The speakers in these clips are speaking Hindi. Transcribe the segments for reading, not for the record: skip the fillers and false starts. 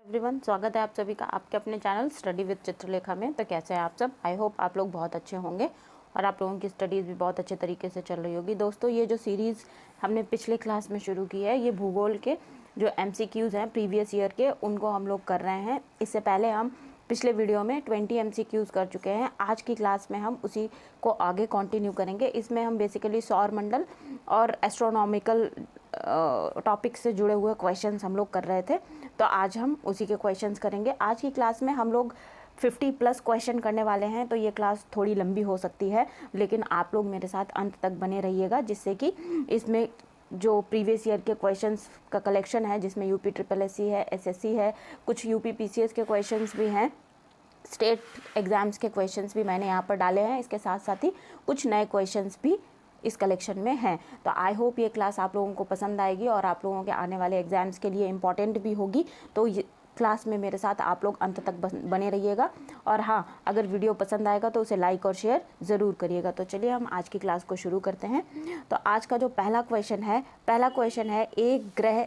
एवरीवन, स्वागत है आप सभी का आपके अपने चैनल स्टडी विद चित्रलेखा में। तो कैसे हैं आप सब? आई होप आप लोग बहुत अच्छे होंगे और आप लोगों की स्टडीज़ भी बहुत अच्छे तरीके से चल रही होगी। दोस्तों, ये जो सीरीज़ हमने पिछले क्लास में शुरू की है, ये भूगोल के जो MCQs हैं प्रीवियस ईयर के, उनको हम लोग कर रहे हैं। इससे पहले हम पिछले वीडियो में 20 MCQs कर चुके हैं। आज की क्लास में हम उसी को आगे कंटिन्यू करेंगे। इसमें हम बेसिकली सौर मंडल और एस्ट्रोनॉमिकल टॉपिक से जुड़े हुए क्वेश्चंस हम लोग कर रहे थे, तो आज हम उसी के क्वेश्चंस करेंगे। आज की क्लास में हम लोग 50+ क्वेश्चन करने वाले हैं, तो ये क्लास थोड़ी लंबी हो सकती है, लेकिन आप लोग मेरे साथ अंत तक बने रहिएगा, जिससे कि इसमें जो प्रीवियस ईयर के क्वेश्चंस का कलेक्शन है, जिसमें यूपी SSSC है, SSC है, कुछ यूपी PCS के क्वेश्चंस भी हैं, स्टेट एग्ज़ाम्स के क्वेश्चंस भी मैंने यहाँ पर डाले हैं। इसके साथ साथ ही कुछ नए क्वेश्चंस भी इस कलेक्शन में हैं। तो आई होप ये क्लास आप लोगों को पसंद आएगी और आप लोगों के आने वाले एग्ज़ाम्स के लिए इम्पॉर्टेंट भी होगी। तो ये क्लास में मेरे साथ आप लोग अंत तक बने रहिएगा। और हाँ, अगर वीडियो पसंद आएगा तो उसे लाइक और शेयर ज़रूर करिएगा। तो चलिए हम आज की क्लास को शुरू करते हैं। तो आज का जो पहला क्वेश्चन है, एक ग्रह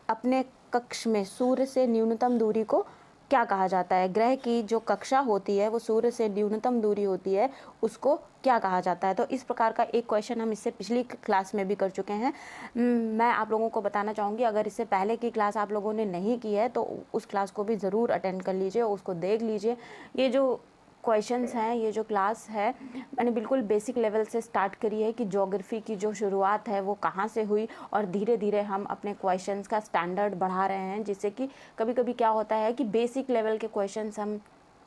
अपने कक्ष में सूर्य से न्यूनतम दूरी को क्या कहा जाता है? ग्रह की जो कक्षा होती है वो सूर्य से न्यूनतम दूरी होती है, उसको क्या कहा जाता है? तो इस प्रकार का एक क्वेश्चन हम इससे पिछली क्लास में भी कर चुके हैं। मैं आप लोगों को बताना चाहूँगी, अगर इससे पहले की क्लास आप लोगों ने नहीं की है तो उस क्लास को भी ज़रूर अटेंड कर लीजिए, उसको देख लीजिए। ये जो क्वेश्चंस हैं, ये जो क्लास है, मैंने बिल्कुल बेसिक लेवल से स्टार्ट करी है कि ज्योग्राफी की जो शुरुआत है वो कहाँ से हुई, और धीरे धीरे हम अपने क्वेश्चंस का स्टैंडर्ड बढ़ा रहे हैं, जिससे कि कभी कभी क्या होता है कि बेसिक लेवल के क्वेश्चंस हम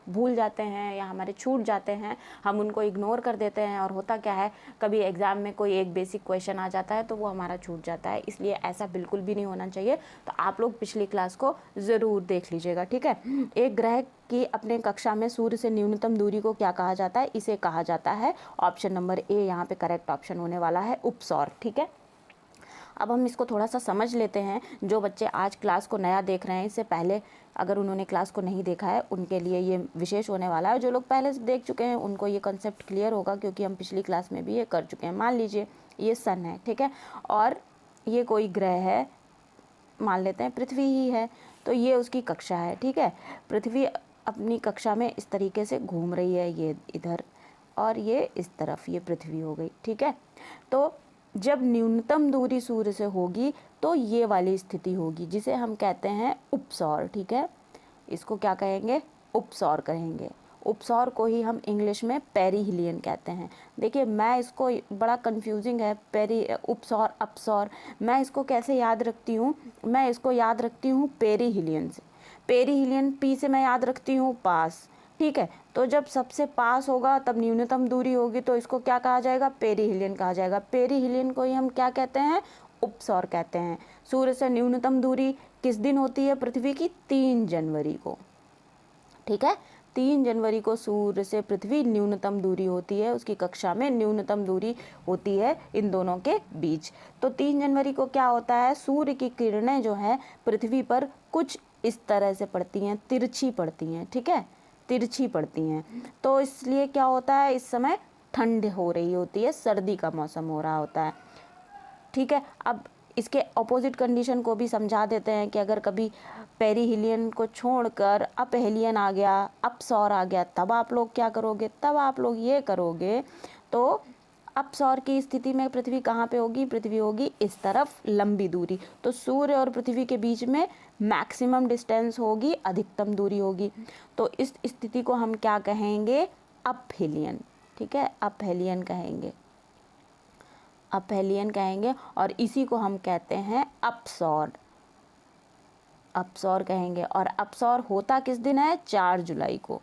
भूल जाते हैं या हमारे छूट जाते हैं, हम उनको इग्नोर कर देते हैं, और होता क्या है, कभी एग्ज़ाम में कोई एक बेसिक क्वेश्चन आ जाता है तो वो हमारा छूट जाता है। इसलिए ऐसा बिल्कुल भी नहीं होना चाहिए। तो आप लोग पिछली क्लास को ज़रूर देख लीजिएगा, ठीक है। एक ग्रह की अपने कक्षा में सूर्य से न्यूनतम दूरी को क्या कहा जाता है? इसे कहा जाता है, ऑप्शन नंबर ए यहाँ पे करेक्ट ऑप्शन होने वाला है, उपसौर, ठीक है। अब हम इसको थोड़ा सा समझ लेते हैं। जो बच्चे आज क्लास को नया देख रहे हैं, इससे पहले अगर उन्होंने क्लास को नहीं देखा है, उनके लिए ये विशेष होने वाला है। जो लोग पहले से देख चुके हैं उनको ये कॉन्सेप्ट क्लियर होगा, क्योंकि हम पिछली क्लास में भी ये कर चुके हैं। मान लीजिए ये सन है, ठीक है, और ये कोई ग्रह है, मान लेते हैं पृथ्वी ही है, तो ये उसकी कक्षा है, ठीक है। पृथ्वी अपनी कक्षा में इस तरीके से घूम रही है, ये इधर और ये इस तरफ, ये पृथ्वी हो गई, ठीक है। तो जब न्यूनतम दूरी सूर्य से होगी तो ये वाली स्थिति होगी, जिसे हम कहते हैं उपसौर, ठीक है। इसको क्या कहेंगे? उपसौर कहेंगे। उपसौर को ही हम इंग्लिश में पेरीहिलियन कहते हैं। देखिए, मैं इसको, बड़ा कंफ्यूजिंग है, उपसौर, अपसौर, मैं इसको कैसे याद रखती हूँ? मैं इसको याद रखती हूँ पेरीहिलियन से। पेरीहिलियन, पी से मैं याद रखती हूँ पास, ठीक है। तो जब सबसे पास होगा तब न्यूनतम दूरी होगी, तो इसको क्या कहा जाएगा? पेरीहिलियन कहा जाएगा। पेरीहिलियन को ही हम क्या कहते हैं? उपसौर कहते हैं। सूर्य से न्यूनतम दूरी किस दिन होती है पृथ्वी की? 3 जनवरी को, ठीक है। 3 जनवरी को सूर्य से पृथ्वी न्यूनतम दूरी होती है, उसकी कक्षा में न्यूनतम दूरी होती है इन दोनों के बीच। तो 3 जनवरी को क्या होता है? सूर्य की किरणें जो हैं पृथ्वी पर कुछ इस तरह से पड़ती हैं, तिरछी पड़ती हैं, ठीक है, तिरछी पड़ती हैं। तो इसलिए क्या होता है, इस समय ठंड हो रही होती है, सर्दी का मौसम हो रहा होता है, ठीक है। अब इसके ऑपोजिट कंडीशन को भी समझा देते हैं कि अगर कभी पेरीहिलियन को छोड़कर अपहेलियन आ गया, अपसौर आ गया, तब आप लोग क्या करोगे? तब आप लोग ये करोगे, तो अपसौर की स्थिति में पृथ्वी कहाँ पे होगी? पृथ्वी होगी इस तरफ, लंबी दूरी। तो सूर्य और पृथ्वी के बीच में मैक्सिमम डिस्टेंस होगी, अधिकतम दूरी होगी। तो इस स्थिति को हम क्या कहेंगे? अपहेलियन, ठीक है, अपहेलियन कहेंगे, अपहेलियन कहेंगे। और इसी को हम कहते हैं अपसौर, अपसौर कहेंगे। और अपसौर होता किस दिन है? 4 जुलाई को,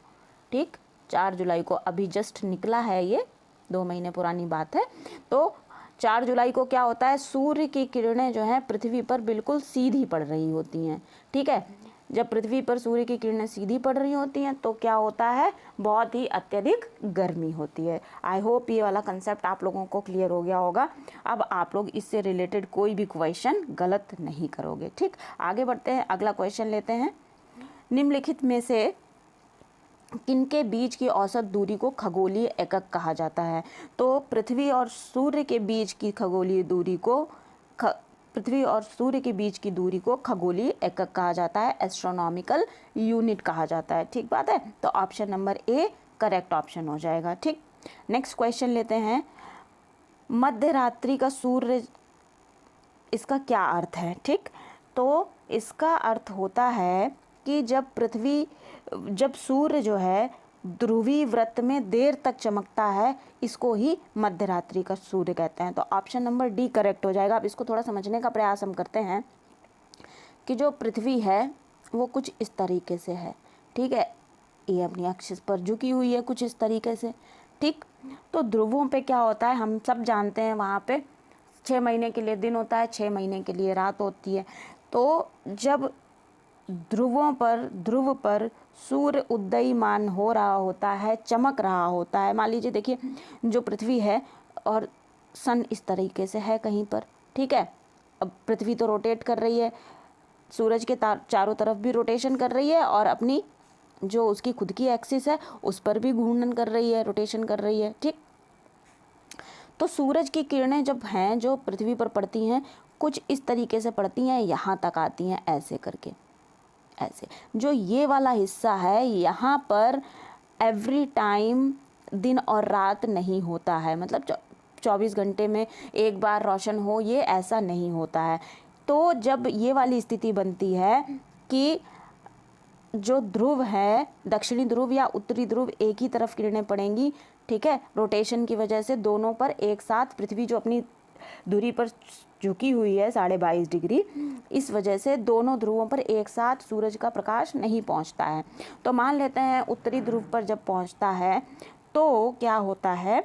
ठीक, 4 जुलाई को, अभी जस्ट निकला है, ये 2 महीने पुरानी बात है। तो 4 जुलाई को क्या होता है? सूर्य की किरणें जो हैं पृथ्वी पर बिल्कुल सीधी पड़ रही होती हैं, ठीक है। जब पृथ्वी पर सूर्य की किरणें सीधी पड़ रही होती हैं तो क्या होता है? बहुत ही अत्यधिक गर्मी होती है। आई होप ये वाला कंसेप्ट आप लोगों को क्लियर हो गया होगा। अब आप लोग इससे रिलेटेड कोई भी क्वेश्चन गलत नहीं करोगे, ठीक। आगे बढ़ते हैं, अगला क्वेश्चन लेते हैं। निम्नलिखित में से किनके बीच की औसत दूरी को खगोलीय एकक कहा जाता है? तो पृथ्वी और सूर्य के बीच की खगोलीय दूरी को पृथ्वी और सूर्य के बीच की दूरी को खगोलीय एकक कहा जाता है, एस्ट्रोनॉमिकल यूनिट कहा जाता है। ठीक बात है, तो option number A correct option हो जाएगा। ठीक, नेक्स्ट क्वेश्चन लेते हैं। मध्य रात्रि का सूर्य, इसका क्या अर्थ है? ठीक, तो इसका अर्थ होता है कि जब सूर्य जो है ध्रुवीय व्रत में देर तक चमकता है, इसको ही मध्य रात्रि का सूर्य कहते हैं। तो ऑप्शन नंबर डी करेक्ट हो जाएगा। अब इसको थोड़ा समझने का प्रयास हम करते हैं कि जो पृथ्वी है वो कुछ इस तरीके से है, ठीक है, ये अपनी अक्ष पर झुकी हुई है कुछ इस तरीके से। ठीक, तो ध्रुवों पे क्या होता है हम सब जानते हैं, वहाँ पे 6 महीने के लिए दिन होता है, 6 महीने के लिए रात होती है। तो जब ध्रुव पर सूर्य उदयमान हो रहा होता है, चमक रहा होता है, मान लीजिए देखिए जो पृथ्वी है और सन इस तरीके से है कहीं पर, ठीक है। अब पृथ्वी तो रोटेट कर रही है, सूरज के चारों तरफ भी रोटेशन कर रही है और अपनी जो उसकी खुद की एक्सिस है उस पर भी घूर्णन कर रही है, रोटेशन कर रही है। ठीक, तो सूरज की किरणें जब हैं जो पृथ्वी पर पड़ती हैं कुछ इस तरीके से पड़ती हैं, यहाँ तक आती हैं ऐसे करके, ऐसे। जो ये वाला हिस्सा है यहाँ पर एवरी टाइम दिन और रात नहीं होता है, मतलब 24 घंटे में एक बार रोशन हो, ये ऐसा नहीं होता है। तो जब ये वाली स्थिति बनती है कि जो ध्रुव है, दक्षिणी ध्रुव या उत्तरी ध्रुव, एक ही तरफ किरणें पड़ेंगी, ठीक है, रोटेशन की वजह से दोनों पर एक साथ, पृथ्वी जो अपनी दूरी पर झुकी हुई है 22.5 डिग्री, इस वजह से दोनों ध्रुवों पर एक साथ सूरज का प्रकाश नहीं पहुंचता है। तो मान लेते हैं उत्तरी ध्रुव पर जब पहुंचता है तो क्या होता है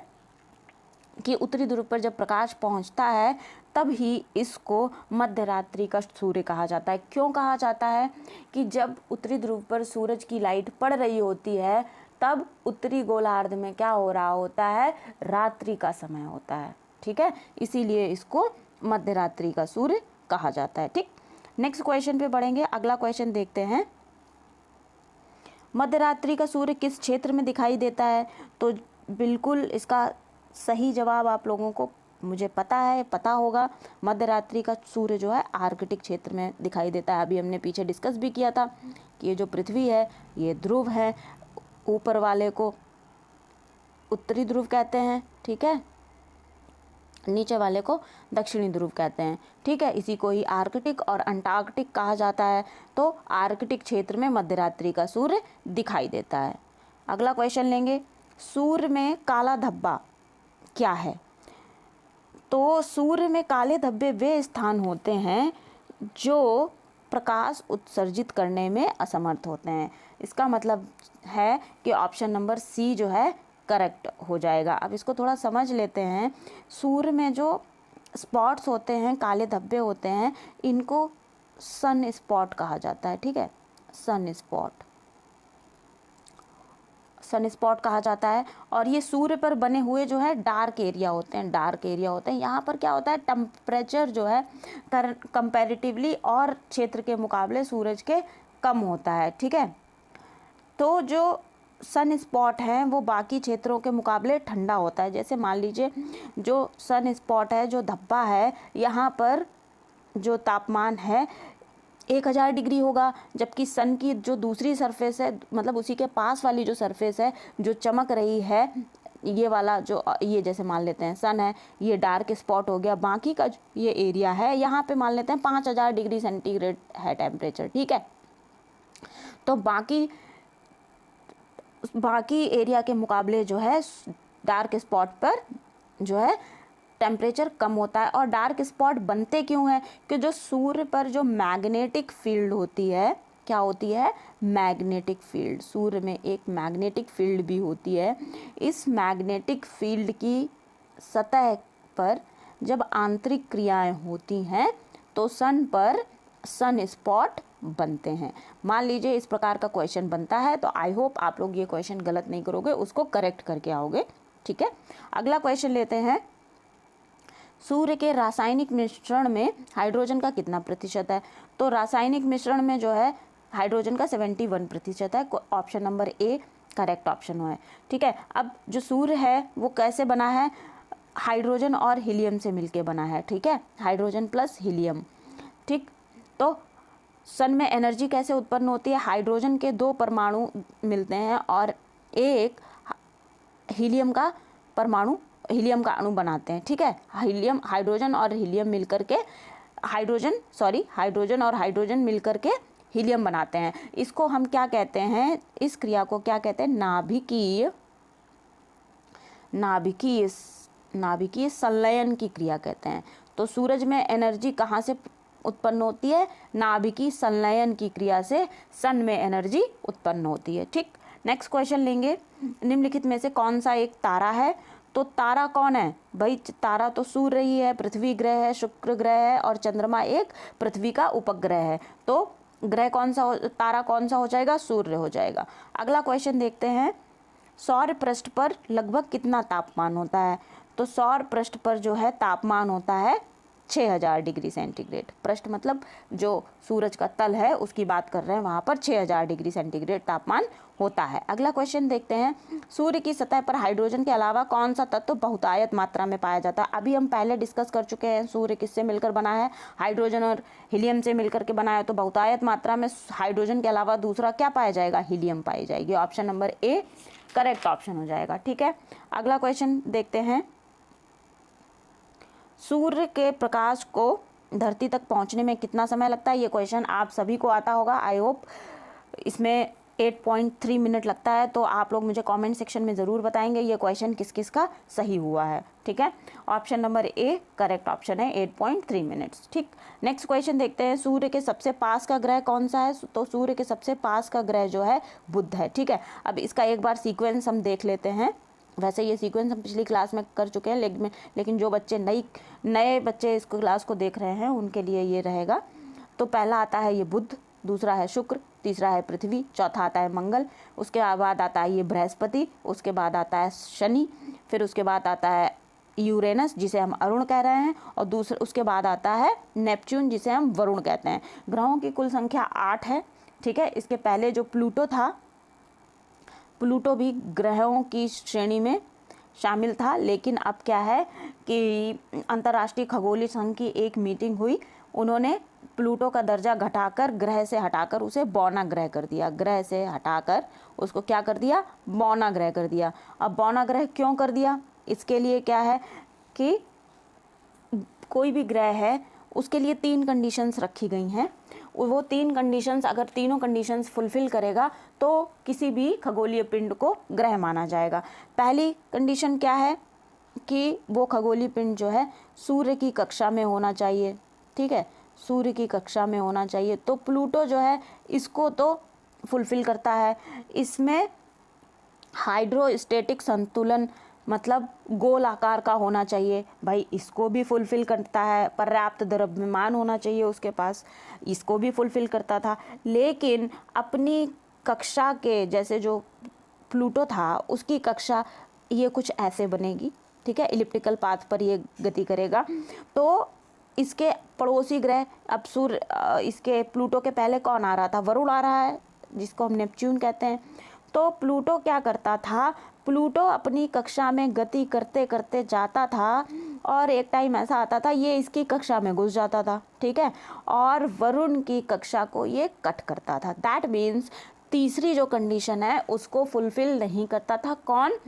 कि उत्तरी ध्रुव पर जब प्रकाश पहुंचता है तब ही इसको मध्य रात्रि का सूर्य कहा जाता है। क्यों कहा जाता है कि जब उत्तरी ध्रुव पर सूरज की लाइट पड़ रही होती है तब उत्तरी गोलार्ध में क्या हो रहा होता है, रात्रि का समय होता है, ठीक है, इसीलिए इसको मध्य रात्रि का सूर्य कहा जाता है। ठीक, नेक्स्ट क्वेश्चन पे बढ़ेंगे। अगला क्वेश्चन देखते हैं, मध्य रात्रि का सूर्य किस क्षेत्र में दिखाई देता है? तो बिल्कुल इसका सही जवाब आप लोगों को मुझे पता होगा, मध्य रात्रि का सूर्य जो है आर्कटिक क्षेत्र में दिखाई देता है। अभी हमने पीछे डिस्कस भी किया था कि ये जो पृथ्वी है ये ध्रुव है, ऊपर वाले को उत्तरी ध्रुव कहते हैं, ठीक है, नीचे वाले को दक्षिणी ध्रुव कहते हैं, ठीक है, इसी को ही आर्कटिक और अंटार्कटिक कहा जाता है। तो आर्कटिक क्षेत्र में मध्य रात्रि का सूर्य दिखाई देता है। अगला क्वेश्चन लेंगे, सूर्य में काला धब्बा क्या है? तो सूर्य में काले धब्बे वे स्थान होते हैं जो प्रकाश उत्सर्जित करने में असमर्थ होते हैं। इसका मतलब है कि ऑप्शन नंबर सी जो है करेक्ट हो जाएगा। अब इसको थोड़ा समझ लेते हैं। सूर्य में जो स्पॉट्स होते हैं, काले धब्बे होते हैं, इनको सन स्पॉट कहा जाता है, ठीक है, सन स्पॉट कहा जाता है। और ये सूर्य पर बने हुए जो है डार्क एरिया होते हैं, यहाँ पर क्या होता है, टेम्परेचर जो है कंपैरेटिवली और क्षेत्र के मुकाबले सूरज के कम होता है, ठीक है। तो जो सन स्पॉट हैं वो बाकी क्षेत्रों के मुकाबले ठंडा होता है। जैसे मान लीजिए जो सन स्पॉट है, जो धब्बा है, यहाँ पर जो तापमान है 1000 डिग्री होगा, जबकि सन की जो दूसरी सरफेस है, मतलब उसी के पास वाली जो सरफेस है जो चमक रही है, ये वाला जो, ये जैसे मान लेते हैं सन है, ये डार्क स्पॉट हो गया, बाकी का ये एरिया है यहाँ पे मान लेते हैं 5000 डिग्री सेंटीग्रेड है टेम्परेचर, ठीक है। तो बाकी एरिया के मुकाबले जो है डार्क स्पॉट पर जो है टेम्परेचर कम होता है। और डार्क स्पॉट बनते क्यों हैं? कि जो सूर्य पर जो मैग्नेटिक फील्ड होती है, क्या होती है, मैग्नेटिक फील्ड, सूर्य में एक मैग्नेटिक फील्ड भी होती है। इस मैग्नेटिक फील्ड की सतह पर जब आंतरिक क्रियाएं होती हैं तो सन पर सन स्पॉट बनते हैं। मान लीजिए इस प्रकार का क्वेश्चन बनता है तो आई होप आप लोग ये क्वेश्चन गलत नहीं करोगे, उसको करेक्ट करके आओगे, ठीक है। अगला क्वेश्चन लेते हैं, सूर्य के रासायनिक मिश्रण में हाइड्रोजन का कितना प्रतिशत है? तो रासायनिक मिश्रण में जो है हाइड्रोजन का 71% है। Option number A correct option है, ठीक है। अब जो सूर्य है वो कैसे बना है? हाइड्रोजन और हीलियम से मिलके बना है, ठीक है, हाइड्रोजन प्लस हीलियम, ठीक। तो सन में एनर्जी कैसे उत्पन्न होती है, हाइड्रोजन के 2 परमाणु मिलते हैं और एक हीलियम का अणु बनाते हैं, ठीक है। हाइड्रोजन और हीलियम मिलकर के हाइड्रोजन और हाइड्रोजन मिलकर के हीलियम बनाते हैं। इसको हम क्या कहते हैं, इस क्रिया को क्या कहते हैं, नाभिकीय संलयन की क्रिया कहते हैं। तो सूरज में एनर्जी कहाँ से उत्पन्न होती है, नाभिकीय संलयन की क्रिया से सन में एनर्जी उत्पन्न होती है, ठीक। नेक्स्ट क्वेश्चन लेंगे, निम्नलिखित में से कौन सा एक तारा है। तो तारा कौन है भाई, तारा तो सूर्य ही है, पृथ्वी ग्रह है, शुक्र ग्रह है और चंद्रमा एक पृथ्वी का उपग्रह है। तो तारा कौन सा हो जाएगा, सूर्य हो जाएगा। अगला क्वेश्चन देखते हैं, सौर पृष्ठ पर लगभग कितना तापमान होता है। तो सौर पृष्ठ पर जो है तापमान होता है 6000 डिग्री सेंटीग्रेड। पृष्ठ मतलब जो सूरज का तल है उसकी बात कर रहे हैं, वहाँ पर 6000 डिग्री सेंटीग्रेड तापमान होता है। अगला क्वेश्चन देखते हैं, सूर्य की सतह पर हाइड्रोजन के अलावा कौन सा तत्व बहुतायत मात्रा में पाया जाता है। अभी हम पहले डिस्कस कर चुके हैं, सूर्य किससे मिलकर बना है, हाइड्रोजन और हीलियम से मिलकर के बना है। तो बहुतायत मात्रा में हाइड्रोजन के अलावा दूसरा क्या पाया जाएगा, हीलियम पाई जाएगी। Option number A correct option हो जाएगा, ठीक है। अगला क्वेश्चन देखते हैं, सूर्य के प्रकाश को धरती तक पहुंचने में कितना समय लगता है। ये क्वेश्चन आप सभी को आता होगा, आई होप। इसमें 8.3 मिनट लगता है। तो आप लोग मुझे कमेंट सेक्शन में ज़रूर बताएंगे ये क्वेश्चन किस किस का सही हुआ है, ठीक है। Option number A correct option है, 8.3 मिनट्स, ठीक। नेक्स्ट क्वेश्चन देखते हैं, सूर्य के सबसे पास का ग्रह कौन सा है। तो सूर्य के सबसे पास का ग्रह जो है बुध है, ठीक है। अब इसका एक बार सीक्वेंस हम देख लेते हैं। वैसे ये सीक्वेंस हम पिछली क्लास में कर चुके हैं, लेकिन जो बच्चे नए बच्चे इस क्लास को देख रहे हैं उनके लिए ये रहेगा। तो पहला आता है ये बुध, दूसरा है शुक्र, तीसरा है पृथ्वी, चौथा आता है मंगल, उसके बाद आता है ये बृहस्पति, उसके बाद आता है शनि, फिर उसके बाद आता है यूरेनस जिसे हम अरुण कह रहे हैं, और उसके बाद आता है नेपच्यून जिसे हम वरुण कहते हैं। ग्रहों की कुल संख्या 8 है, ठीक है। इसके पहले जो प्लूटो था, प्लूटो भी ग्रहों की श्रेणी में शामिल था, लेकिन अब क्या है कि अंतर्राष्ट्रीय खगोलीय संघ की एक मीटिंग हुई, उन्होंने प्लूटो का दर्जा घटाकर ग्रह से हटाकर उसे बौना ग्रह कर दिया। ग्रह से हटाकर उसको क्या कर दिया, बौना ग्रह कर दिया। अब बौना ग्रह क्यों कर दिया, इसके लिए क्या है कि कोई भी ग्रह है उसके लिए 3 कंडीशंस रखी गई हैं। वो 3 कंडीशंस, अगर तीनों कंडीशंस फुलफिल करेगा तो किसी भी खगोलीय पिंड को ग्रह माना जाएगा। पहली कंडीशन क्या है कि वो खगोलीय पिंड जो है सूर्य की कक्षा में होना चाहिए, ठीक है, सूर्य की कक्षा में होना चाहिए। तो प्लूटो जो है इसको तो फुलफिल करता है। इसमें हाइड्रोस्टेटिक संतुलन मतलब गोल आकार का होना चाहिए, भाई इसको भी फुलफिल करता है। पर्याप्त द्रव्यमान होना चाहिए उसके पास, इसको भी फुलफिल करता था। लेकिन अपनी कक्षा के जैसे जो प्लूटो था उसकी कक्षा ये कुछ ऐसे बनेगी, ठीक है, इलिप्टिकल पाथ पर ये गति करेगा। तो इसके पड़ोसी ग्रह, अब सूर्य, इसके प्लूटो के पहले कौन आ रहा था, वरुण आ रहा है जिसको हम नेपच्यून कहते हैं। तो प्लूटो क्या करता था, प्लूटो अपनी कक्षा में गति करते करते जाता था और एक टाइम ऐसा आता था ये इसकी कक्षा में घुस जाता था, ठीक है, और वरुण की कक्षा को ये कट करता था। दैट मीन्स तीसरी जो कंडीशन है उसको फुलफिल नहीं करता था। कौन,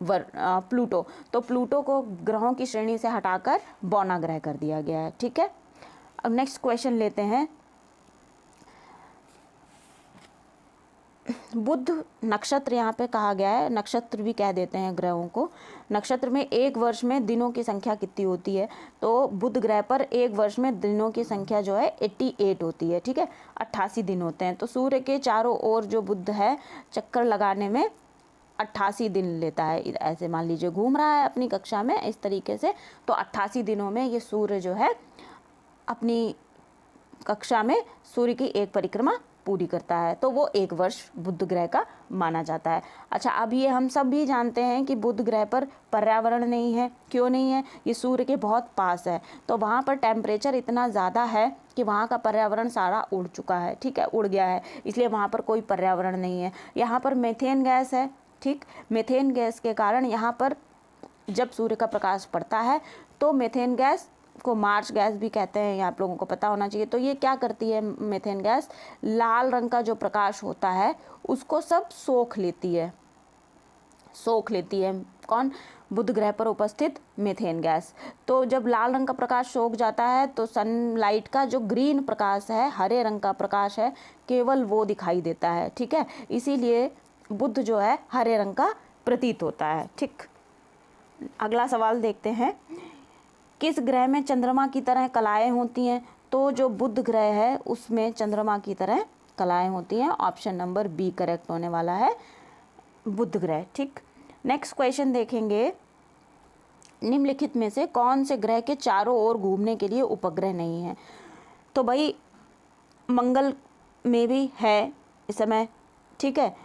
प्लूटो। तो प्लूटो को ग्रहों की श्रेणी से हटाकर बौना ग्रह कर दिया गया है, ठीक है। अब नेक्स्ट क्वेश्चन लेते हैं, बुध नक्षत्र यहाँ पे कहा गया है, नक्षत्र भी कह देते हैं ग्रहों को। नक्षत्र में एक वर्ष में दिनों की संख्या कितनी होती है। तो बुध ग्रह पर एक वर्ष में दिनों की संख्या जो है 88 होती है, ठीक है, 88 दिन होते हैं। तो सूर्य के चारों ओर जो बुध है चक्कर लगाने में 88 दिन लेता है। ऐसे मान लीजिए घूम रहा है अपनी कक्षा में इस तरीके से, तो 88 दिनों में ये सूर्य जो है अपनी कक्षा में सूर्य की एक परिक्रमा पूरी करता है। तो वो एक वर्ष बुध ग्रह का माना जाता है। अच्छा, अब ये हम सब भी जानते हैं कि बुध ग्रह पर पर्यावरण नहीं है। क्यों नहीं है, ये सूर्य के बहुत पास है, तो वहाँ पर टेम्परेचर इतना ज़्यादा है कि वहाँ का पर्यावरण सारा उड़ चुका है, ठीक है, उड़ गया है, इसलिए वहाँ पर कोई पर्यावरण नहीं है। यहाँ पर मीथेन गैस है, ठीक, मीथेन गैस के कारण यहाँ पर जब सूर्य का प्रकाश पड़ता है तो मीथेन गैस को मार्च गैस भी कहते हैं, ये आप लोगों को पता होना चाहिए। तो ये क्या करती है मीथेन गैस, लाल रंग का जो प्रकाश होता है उसको सब सोख लेती है, सोख लेती है। कौन? बुध ग्रह पर उपस्थित मीथेन गैस। तो जब लाल रंग का प्रकाश सोख जाता है तो सनलाइट का जो ग्रीन प्रकाश है, हरे रंग का प्रकाश है, केवल वो दिखाई देता है। ठीक है, इसीलिए बुध जो है हरे रंग का प्रतीत होता है। ठीक, अगला सवाल देखते हैं, किस ग्रह में चंद्रमा की तरह कलाएं होती हैं? तो जो बुध ग्रह है उसमें चंद्रमा की तरह कलाएं होती हैं। ऑप्शन नंबर बी करेक्ट होने वाला है, बुध ग्रह। ठीक, नेक्स्ट क्वेश्चन देखेंगे, निम्नलिखित में से कौन से ग्रह के चारों ओर घूमने के लिए उपग्रह नहीं है? तो भाई मंगल में भी है इस समय। ठीक है,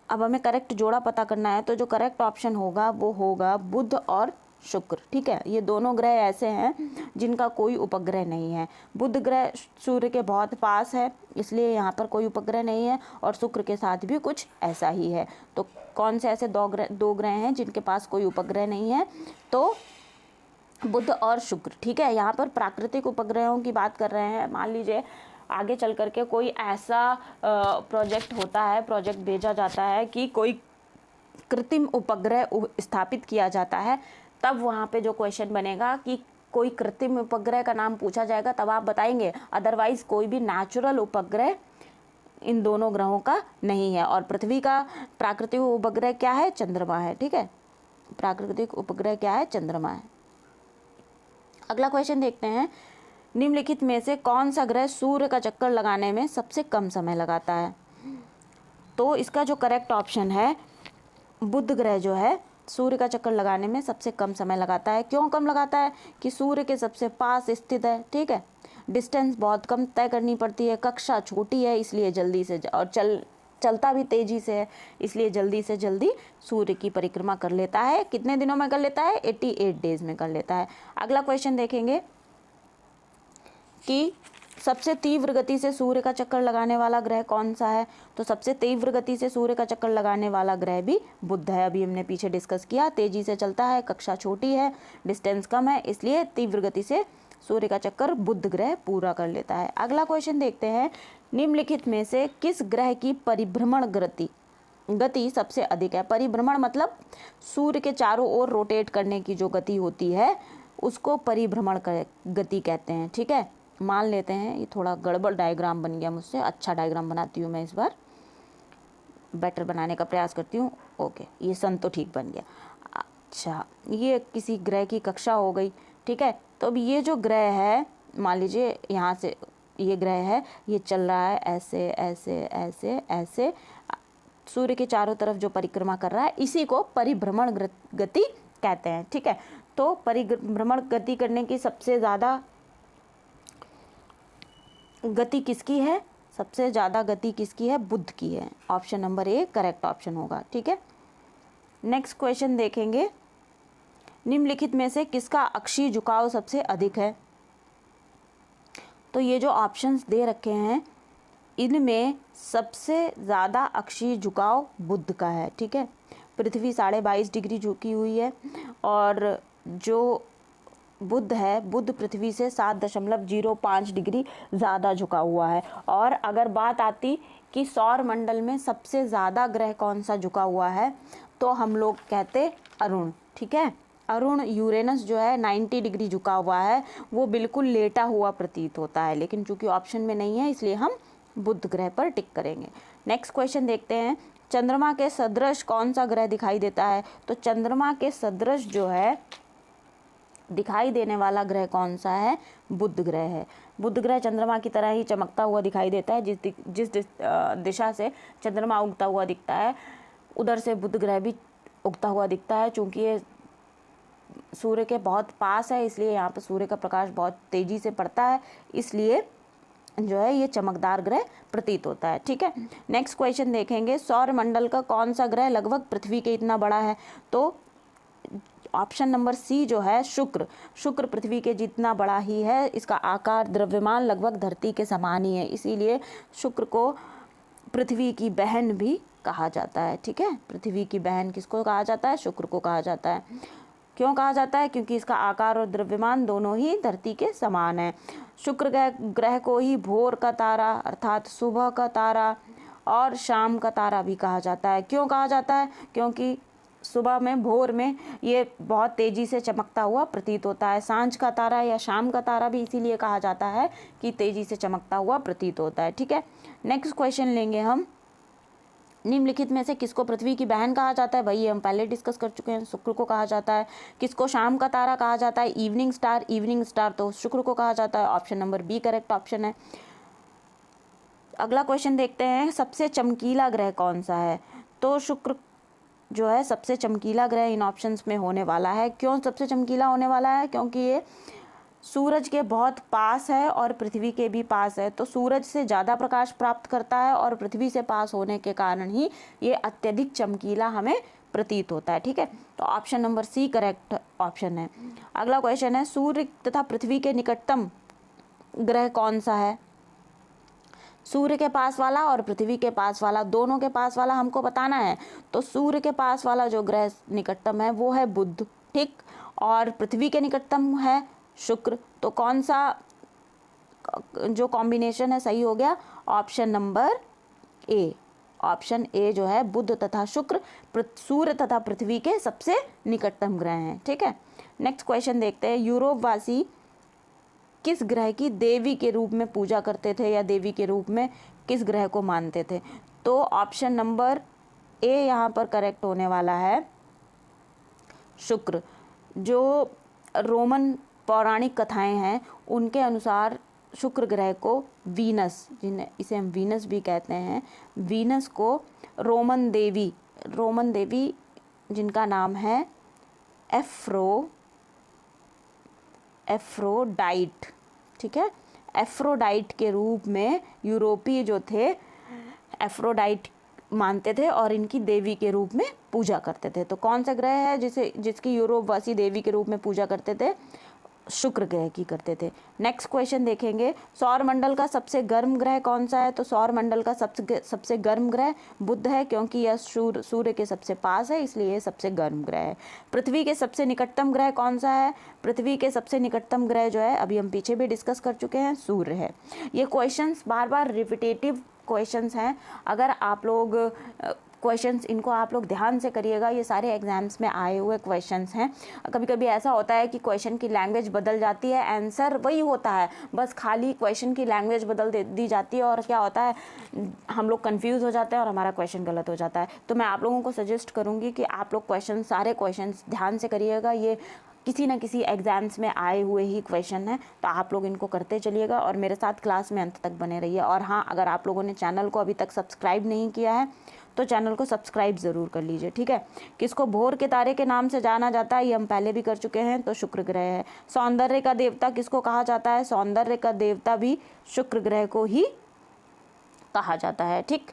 अब हमें करेक्ट जोड़ा पता करना है, तो जो करेक्ट ऑप्शन होगा वो होगा बुध और शुक्र। ठीक है, ये दोनों ग्रह ऐसे हैं जिनका कोई उपग्रह नहीं है। बुध ग्रह सूर्य के बहुत पास है इसलिए यहाँ पर कोई उपग्रह नहीं है, और शुक्र के साथ भी कुछ ऐसा ही है। तो कौन से ऐसे दो ग्रह हैं जिनके पास कोई उपग्रह नहीं है? तो बुध और शुक्र। ठीक है, यहाँ पर प्राकृतिक उपग्रहों की बात कर रहे हैं। मान लीजिए आगे चल करके कोई ऐसा प्रोजेक्ट होता है, प्रोजेक्ट भेजा जाता है कि कोई कृत्रिम उपग्रह स्थापित किया जाता है, तब वहाँ पे जो क्वेश्चन बनेगा कि कोई कृत्रिम उपग्रह का नाम पूछा जाएगा तब आप बताएंगे, अदरवाइज कोई भी नेचुरल उपग्रह इन दोनों ग्रहों का नहीं है। और पृथ्वी का प्राकृतिक उपग्रह क्या है? चंद्रमा है। ठीक है, प्राकृतिक उपग्रह क्या है? चंद्रमा है। अगला क्वेश्चन देखते हैं, निम्नलिखित में से कौन सा ग्रह सूर्य का चक्कर लगाने में सबसे कम समय लगाता है? तो इसका जो करेक्ट ऑप्शन है, बुध ग्रह जो है सूर्य का चक्कर लगाने में सबसे कम समय लगाता है। क्यों कम लगाता है? कि सूर्य के सबसे पास स्थित है। ठीक है, डिस्टेंस बहुत कम तय करनी पड़ती है, कक्षा छोटी है इसलिए जल्दी से, और चलता भी तेजी से है इसलिए जल्दी से जल्दी सूर्य की परिक्रमा कर लेता है। कितने दिनों में कर लेता है? 88 डेज में कर लेता है। अगला क्वेश्चन देखेंगे कि सबसे तीव्र गति से सूर्य का चक्कर लगाने वाला ग्रह कौन सा है? तो सबसे तीव्र गति से सूर्य का चक्कर लगाने वाला ग्रह भी बुध है। अभी हमने पीछे डिस्कस किया, तेजी से चलता है, कक्षा छोटी है, डिस्टेंस कम है, इसलिए तीव्र गति से सूर्य का चक्कर बुध ग्रह पूरा कर लेता है। अगला क्वेश्चन देखते हैं, निम्नलिखित में से किस ग्रह की परिभ्रमण गति सबसे अधिक है? परिभ्रमण मतलब सूर्य के चारों ओर रोटेट करने की जो गति होती है उसको परिभ्रमण गति कहते हैं। ठीक है, मान लेते हैं, ये थोड़ा गड़बड़ डायग्राम बन गया मुझसे, अच्छा डायग्राम बनाती हूँ मैं, इस बार बेटर बनाने का प्रयास करती हूँ। ओके, ये सन तो ठीक बन गया। अच्छा, ये किसी ग्रह की कक्षा हो गई। ठीक है, तो अब ये जो ग्रह है, मान लीजिए यहाँ से ये ग्रह है, ये चल रहा है ऐसे ऐसे ऐसे ऐसे, सूर्य के चारों तरफ जो परिक्रमा कर रहा है, इसी को परिभ्रमण गति कहते हैं। ठीक है, तो परिभ्रमण गति करने की सबसे ज़्यादा गति किसकी है? सबसे ज़्यादा गति किसकी है? बुध की है। Option number A correct option होगा। ठीक है, नेक्स्ट क्वेश्चन देखेंगे, निम्नलिखित में से किसका अक्षीय झुकाव सबसे अधिक है? तो ये जो ऑप्शंस दे रखे हैं इनमें सबसे ज़्यादा अक्षीय झुकाव बुध का है। ठीक है, पृथ्वी 22.5 डिग्री झुकी हुई है, और जो बुध है, बुध पृथ्वी से 7.05 डिग्री ज़्यादा झुका हुआ है। और अगर बात आती कि सौर मंडल में सबसे ज़्यादा ग्रह कौन सा झुका हुआ है, तो हम लोग कहते अरुण। ठीक है, अरुण यूरेनस जो है 90 डिग्री झुका हुआ है, वो बिल्कुल लेटा हुआ प्रतीत होता है, लेकिन चूंकि ऑप्शन में नहीं है इसलिए हम बुध ग्रह पर टिक करेंगे। नेक्स्ट क्वेश्चन देखते हैं, चंद्रमा के सदृश कौन सा ग्रह दिखाई देता है? तो चंद्रमा के सदृश जो है दिखाई देने वाला ग्रह कौन सा है? बुध ग्रह है। बुध ग्रह चंद्रमा की तरह ही चमकता हुआ दिखाई देता है। जिस दिशा से चंद्रमा उगता हुआ दिखता है उधर से बुध ग्रह भी उगता हुआ दिखता है। चूँकि ये सूर्य के बहुत पास है इसलिए यहाँ पर सूर्य का प्रकाश बहुत तेज़ी से पड़ता है, इसलिए जो है ये चमकदार ग्रह प्रतीत होता है। ठीक है, नेक्स्ट क्वेश्चन देखेंगे, सौर मंडल का कौन सा ग्रह लगभग पृथ्वी के इतना बड़ा है? तो ऑप्शन नंबर सी जो है शुक्र पृथ्वी के जितना बड़ा ही है। इसका आकार, द्रव्यमान लगभग धरती के समान ही है, इसीलिए शुक्र को पृथ्वी की बहन भी कहा जाता है। ठीक है, पृथ्वी की बहन किसको कहा जाता है? शुक्र को कहा जाता है। क्यों कहा जाता है? क्योंकि इसका आकार और द्रव्यमान दोनों ही धरती के समान है। शुक्र ग्रह को ही भोर का तारा अर्थात सुबह का तारा और शाम का तारा भी कहा जाता है। क्यों कहा जाता है? क्योंकि सुबह में, भोर में ये बहुत तेज़ी से चमकता हुआ प्रतीत होता है। सांझ का तारा या शाम का तारा भी इसीलिए कहा जाता है कि तेज़ी से चमकता हुआ प्रतीत होता है। ठीक है, नेक्स्ट क्वेश्चन लेंगे हम। निम्नलिखित में से किसको पृथ्वी की बहन कहा जाता है? वही हम पहले डिस्कस कर चुके हैं, शुक्र को कहा जाता है। किसको शाम का तारा कहा जाता है? इवनिंग स्टार तो शुक्र को कहा जाता है। Option number B correct option है। अगला क्वेश्चन देखते हैं, सबसे चमकीला ग्रह कौन सा है? तो शुक्र जो है सबसे चमकीला ग्रह इन ऑप्शंस में होने वाला है। क्यों सबसे चमकीला होने वाला है? क्योंकि ये सूरज के बहुत पास है और पृथ्वी के भी पास है, तो सूरज से ज़्यादा प्रकाश प्राप्त करता है और पृथ्वी से पास होने के कारण ही ये अत्यधिक चमकीला हमें प्रतीत होता है। ठीक है, तो option number C correct option है। अगला क्वेश्चन है, सूर्य तथा पृथ्वी के निकटतम ग्रह कौन सा है? सूर्य के पास वाला और पृथ्वी के पास वाला, दोनों के पास वाला हमको बताना है। तो सूर्य के पास वाला जो ग्रह निकटतम है वो है बुध, ठीक, और पृथ्वी के निकटतम है शुक्र। तो कौन सा जो कॉम्बिनेशन है सही हो गया? Option number A. Option A जो है बुध तथा शुक्र सूर्य तथा पृथ्वी के सबसे निकटतम ग्रह हैं। ठीक है, नेक्स्ट क्वेश्चन देखते हैं, यूरोप वासी किस ग्रह की देवी के रूप में पूजा करते थे या देवी के रूप में किस ग्रह को मानते थे? तो ऑप्शन नंबर ए यहाँ पर करेक्ट होने वाला है, शुक्र। जो रोमन पौराणिक कथाएं हैं उनके अनुसार शुक्र ग्रह को वीनस, जिन्हें इसे हम वीनस भी कहते हैं, वीनस को रोमन देवी जिनका नाम है एफ्रोडाइट, ठीक है, एफ्रोडाइट के रूप में यूरोपीय जो थे एफ्रोडाइट मानते थे और इनकी देवी के रूप में पूजा करते थे। तो कौन सा ग्रह है जिसकी यूरोपवासी देवी के रूप में पूजा करते थे? शुक्र ग्रह की करते थे। नेक्स्ट क्वेश्चन देखेंगे, सौर मंडल का सबसे गर्म ग्रह कौन सा है? तो सौर मंडल का सबसे गर्म ग्रह बुध है, क्योंकि यह सूर्य के सबसे पास है, इसलिए यह सबसे गर्म ग्रह है। पृथ्वी के सबसे निकटतम ग्रह कौन सा है? पृथ्वी के सबसे निकटतम ग्रह जो है, अभी हम पीछे भी डिस्कस कर चुके हैं, सूर्य है। ये क्वेश्चंस बार बार रिपीटेटिव क्वेश्चंस हैं। अगर आप लोग क्वेश्चंस इनको आप लोग ध्यान से करिएगा, ये सारे एग्जाम्स में आए हुए क्वेश्चंस हैं। कभी कभी ऐसा होता है कि क्वेश्चन की लैंग्वेज बदल जाती है, आंसर वही होता है, बस खाली क्वेश्चन की लैंग्वेज बदल दी जाती है, और क्या होता है हम लोग कंफ्यूज हो जाते हैं और हमारा क्वेश्चन गलत हो जाता है। तो मैं आप लोगों को सजेस्ट करूँगी कि आप लोग सारे क्वेश्चन ध्यान से करिएगा। ये किसी न किसी एग्ज़ाम्स में आए हुए ही क्वेश्चन है, तो आप लोग इनको करते चलिएगा और मेरे साथ क्लास में अंत तक बने रहिए। और हाँ, अगर आप लोगों ने चैनल को अभी तक सब्सक्राइब नहीं किया है तो चैनल को सब्सक्राइब ज़रूर कर लीजिए, ठीक है। किसको भोर के तारे के नाम से जाना जाता है, ये हम पहले भी कर चुके हैं, तो शुक्र ग्रह है। सौंदर्य का देवता किसको कहा जाता है? सौंदर्य का देवता भी शुक्र ग्रह को ही कहा जाता है, ठीक।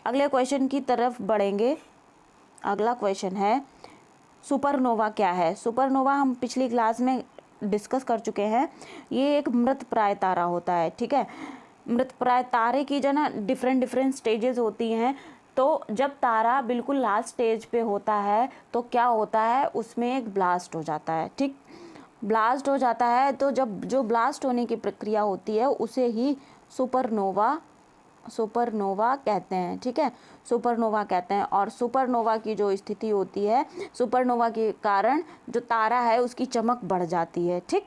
अगले क्वेश्चन की तरफ बढ़ेंगे। अगला क्वेश्चन है, सुपरनोवा क्या है? सुपरनोवा हम पिछली क्लास में डिस्कस कर चुके हैं। ये एक मृतप्राय तारा होता है, ठीक है। मृतप्राय तारे की जो ना डिफरेंट स्टेजेस होती हैं, तो जब तारा बिल्कुल लास्ट स्टेज पे होता है तो क्या होता है, उसमें एक ब्लास्ट हो जाता है, ठीक। ब्लास्ट हो जाता है, तो जब जो ब्लास्ट होने की प्रक्रिया होती है उसे ही सुपरनोवा कहते हैं, ठीक है, सुपरनोवा कहते हैं। और सुपरनोवा की जो स्थिति होती है, सुपरनोवा के कारण जो तारा है उसकी चमक बढ़ जाती है, ठीक।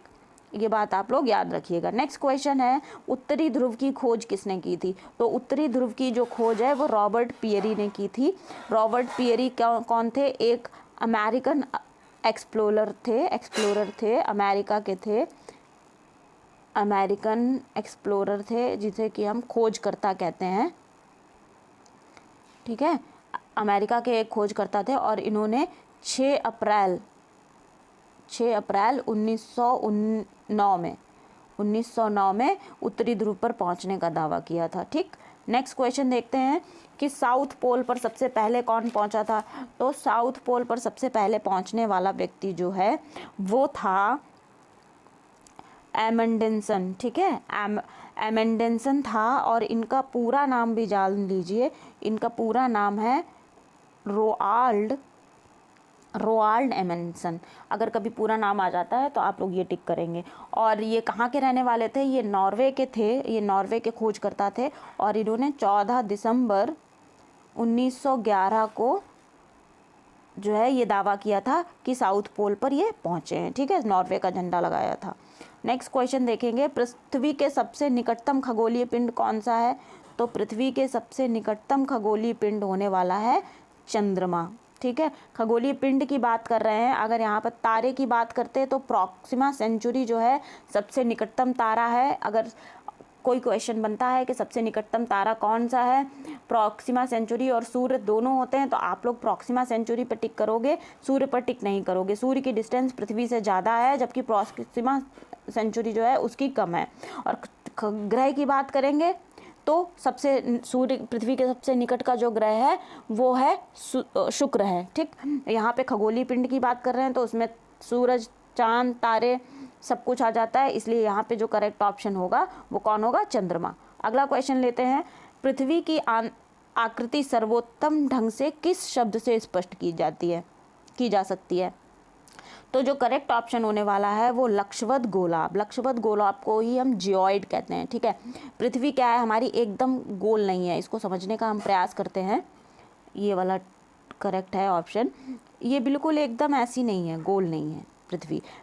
ये बात आप लोग याद रखिएगा। नेक्स्ट क्वेश्चन है, उत्तरी ध्रुव की खोज किसने की थी? तो उत्तरी ध्रुव की जो खोज है वो रॉबर्ट पियरी ने की थी। रॉबर्ट पियरी कौन थे? एक अमेरिकन एक्सप्लोरर थे, अमेरिका के थे, अमेरिकन एक्सप्लोरर थे, जिसे कि हम खोजकर्ता कहते हैं, ठीक है। अमेरिका के एक खोजकर्ता थे और इन्होंने 6 अप्रैल 1909 में उत्तरी ध्रुव पर पहुंचने का दावा किया था, ठीक। नेक्स्ट क्वेश्चन देखते हैं कि साउथ पोल पर सबसे पहले कौन पहुंचा था? तो साउथ पोल पर सबसे पहले पहुंचने वाला व्यक्ति जो है वो था एमंडेंसन, ठीक है, एमंडेंसन था। और इनका पूरा नाम भी जान लीजिए, इनका पूरा नाम है रोआल्ड रोआल्ड एमंडसन, अगर कभी पूरा नाम आ जाता है तो आप लोग ये टिक करेंगे। और ये कहाँ के रहने वाले थे? ये नॉर्वे के थे, ये नॉर्वे के खोजकर्ता थे और इन्होंने 14 दिसंबर 1911 को जो है ये दावा किया था कि साउथ पोल पर ये पहुँचे हैं। ठीक है, नॉर्वे का झंडा लगाया था। नेक्स्ट क्वेश्चन देखेंगे, पृथ्वी के सबसे निकटतम खगोलीय पिंड कौन सा है? तो पृथ्वी के सबसे निकटतम खगोलीय पिंड होने वाला है चंद्रमा। ठीक है, खगोलीय पिंड की बात कर रहे हैं। अगर यहाँ पर तारे की बात करते हैं तो प्रॉक्सिमा सेंचुरी जो है सबसे निकटतम तारा है। अगर कोई क्वेश्चन बनता है कि सबसे निकटतम तारा कौन सा है, प्रॉक्सिमा सेंचुरी और सूर्य दोनों होते हैं, तो आप लोग प्रॉक्सिमा सेंचुरी पर टिक करोगे, सूर्य पर टिक नहीं करोगे। सूर्य की डिस्टेंस पृथ्वी से ज़्यादा है जबकि प्रॉक्सिमा सेंचुरी जो है उसकी कम है। और ग्रह की बात करेंगे तो सबसे सूर्य पृथ्वी के सबसे निकट का जो ग्रह है वो है शुक्र है। ठीक, यहाँ पे खगोलीय पिंड की बात कर रहे हैं तो उसमें सूरज, चांद, तारे सब कुछ आ जाता है, इसलिए यहाँ पे जो करेक्ट ऑप्शन होगा वो कौन होगा? चंद्रमा। अगला क्वेश्चन लेते हैं, पृथ्वी की आकृति सर्वोत्तम ढंग से किस शब्द से स्पष्ट की जा सकती है? तो जो करेक्ट ऑप्शन होने वाला है वो लक्षवत गोलाब। लक्षवत गोलाब को ही हम जियोइड कहते हैं। ठीक है, पृथ्वी क्या है हमारी? एकदम गोल नहीं है, इसको समझने का हम प्रयास करते हैं। ये वाला करेक्ट है ऑप्शन, ये बिल्कुल एकदम ऐसी नहीं है, गोल नहीं है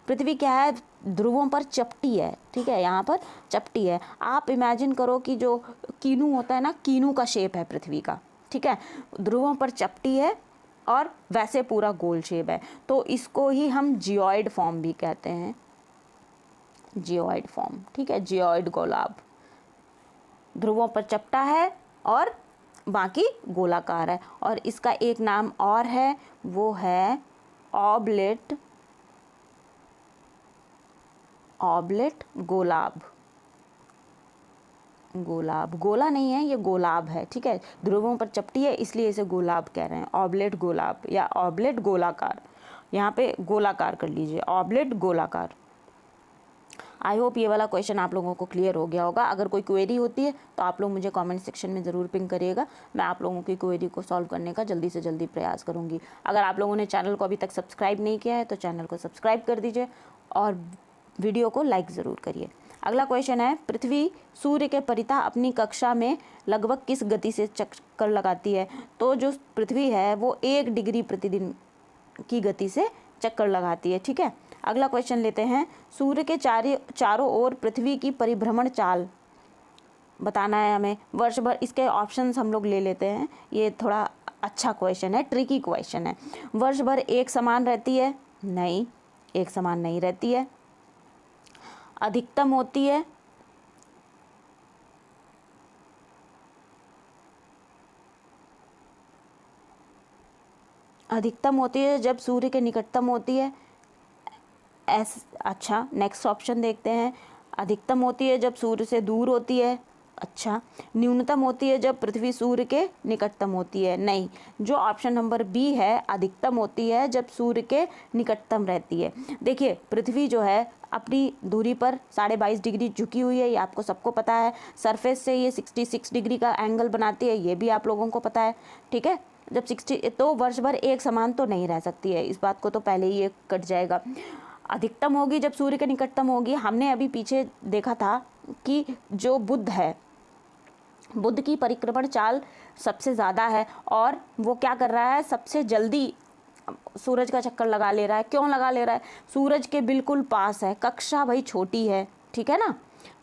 पृथ्वी क्या है? ध्रुवों पर चपटी है। ठीक है, यहाँ पर चपटी है। आप इमेजिन करो कि जो कीनू होता है ना, कीनू का शेप है पृथ्वी का। ठीक है, ध्रुवों पर चपटी है और वैसे पूरा गोल शेप है, तो इसको ही हम जियोइड फॉर्म भी कहते हैं, जियोइड फॉर्म। ठीक है, जियोइड गोलाब, ध्रुवों पर चपटा है और बाकी गोलाकार है। और इसका एक नाम और है, वो है ऑबलेट गोलाब। गोला नहीं है, ये गोलाब है। ठीक है, ध्रुवों पर चपटी है इसलिए इसे गोलाब कह रहे हैं, ऑबलेट गोलाब या ऑबलेट गोलाकार। यहाँ पे गोलाकार कर लीजिए, ऑबलेट गोलाकार। आई होप ये वाला क्वेश्चन आप लोगों को क्लियर हो गया होगा। अगर कोई क्वेरी होती है तो आप लोग मुझे कमेंट सेक्शन में ज़रूर पिंग करिएगा, मैं आप लोगों की क्वेरी को सॉल्व करने का जल्दी से जल्दी प्रयास करूँगी। अगर आप लोगों ने चैनल को अभी तक सब्सक्राइब नहीं किया है तो चैनल को सब्सक्राइब कर दीजिए और वीडियो को लाइक ज़रूर करिए। अगला क्वेश्चन है, पृथ्वी सूर्य के परितः अपनी कक्षा में लगभग किस गति से चक्कर लगाती है? तो जो पृथ्वी है वो 1 डिग्री प्रतिदिन की गति से चक्कर लगाती है। ठीक है, अगला क्वेश्चन लेते हैं, सूर्य के चारों ओर पृथ्वी की परिभ्रमण चाल बताना है हमें वर्ष भर। इसके ऑप्शंस हम लोग ले लेते हैं, ये थोड़ा अच्छा क्वेश्चन है, ट्रिकी क्वेश्चन है। वर्ष भर एक समान रहती है? नहीं, एक समान नहीं रहती है। अधिकतम होती है? अधिकतम होती है जब सूर्य के निकटतम होती है। अच्छा, नेक्स्ट ऑप्शन देखते हैं, अधिकतम होती है जब सूर्य से दूर होती है। अच्छा, न्यूनतम होती है जब पृथ्वी सूर्य के निकटतम होती है। नहीं, जो ऑप्शन नंबर बी है, अधिकतम होती है जब सूर्य के निकटतम रहती है। देखिए, पृथ्वी जो है अपनी दूरी पर 22.5 डिग्री झुकी हुई है, ये आपको सबको पता है। सरफेस से ये 66 डिग्री का एंगल बनाती है, ये भी आप लोगों को पता है। ठीक है, जब 60 तो वर्ष भर एक समान तो नहीं रह सकती है, इस बात को तो पहले ही ये कट जाएगा। अधिकतम होगी जब सूर्य के निकटतम होगी। हमने अभी पीछे देखा था कि जो बुध है, बुध की परिक्रमण चाल सबसे ज़्यादा है और वो क्या कर रहा है, सबसे जल्दी सूरज का चक्कर लगा ले रहा है। क्यों लगा ले रहा है? सूरज के बिल्कुल पास है, कक्षा भाई छोटी है। ठीक है ना,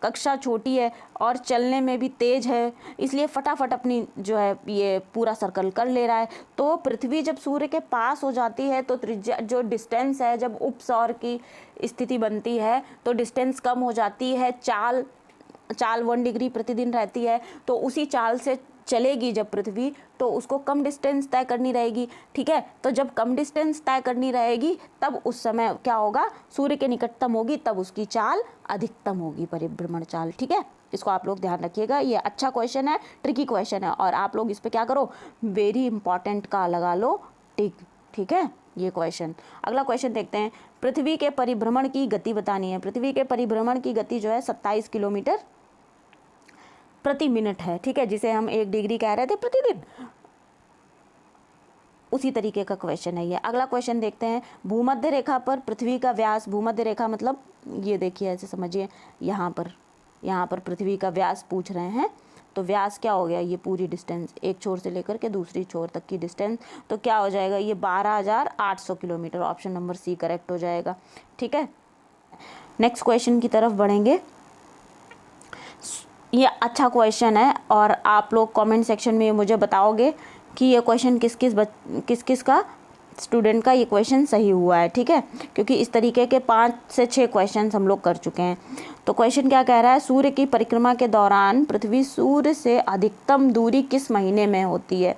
कक्षा छोटी है और चलने में भी तेज है, इसलिए फटाफट अपनी जो है ये पूरा सर्कल कर ले रहा है। तो पृथ्वी जब सूर्य के पास हो जाती है तो त्रिज्या जो डिस्टेंस है, जब उपसौर की स्थिति बनती है तो डिस्टेंस कम हो जाती है। चाल 1 डिग्री प्रतिदिन रहती है, तो उसी चाल से चलेगी जब पृथ्वी, तो उसको कम डिस्टेंस तय करनी रहेगी। ठीक है, तो जब कम डिस्टेंस तय करनी रहेगी तब उस समय क्या होगा, सूर्य के निकटतम होगी तब उसकी चाल अधिकतम होगी, परिभ्रमण चाल। ठीक है, इसको आप लोग ध्यान रखिएगा, ये अच्छा क्वेश्चन है, ट्रिकी क्वेश्चन है और आप लोग इस पर क्या करो, वेरी इंपॉर्टेंट का लगा लो टिक। ठीक है, ये क्वेश्चन। अगला क्वेश्चन देखते हैं, पृथ्वी के परिभ्रमण की गति बतानी है। पृथ्वी के परिभ्रमण की गति जो है 27 किलोमीटर प्रति मिनट है। ठीक है, जिसे हम 1 डिग्री कह रहे थे प्रतिदिन, उसी तरीके का क्वेश्चन है ये। अगला क्वेश्चन देखते हैं। भूमध्य रेखा पर पृथ्वी का व्यास, भूमध्य रेखा मतलब ये देखिए ऐसे समझिए, यहाँ पर पृथ्वी का व्यास पूछ रहे हैं। तो व्यास क्या हो गया, ये पूरी डिस्टेंस, एक छोर से लेकर के दूसरी छोर तक की डिस्टेंस, तो क्या हो जाएगा, ये 12,800 kilometre. Option number C correct हो जाएगा। ठीक है, नेक्स्ट क्वेश्चन की तरफ बढ़ेंगे। ये अच्छा क्वेश्चन है और आप लोग कमेंट सेक्शन में मुझे बताओगे कि ये क्वेश्चन किस किस का स्टूडेंट का ये क्वेश्चन सही हुआ है। ठीक है, क्योंकि इस तरीके के 5 से 6 क्वेश्चन हम लोग कर चुके हैं। तो क्वेश्चन क्या कह रहा है, सूर्य की परिक्रमा के दौरान पृथ्वी सूर्य से अधिकतम दूरी किस महीने में होती है।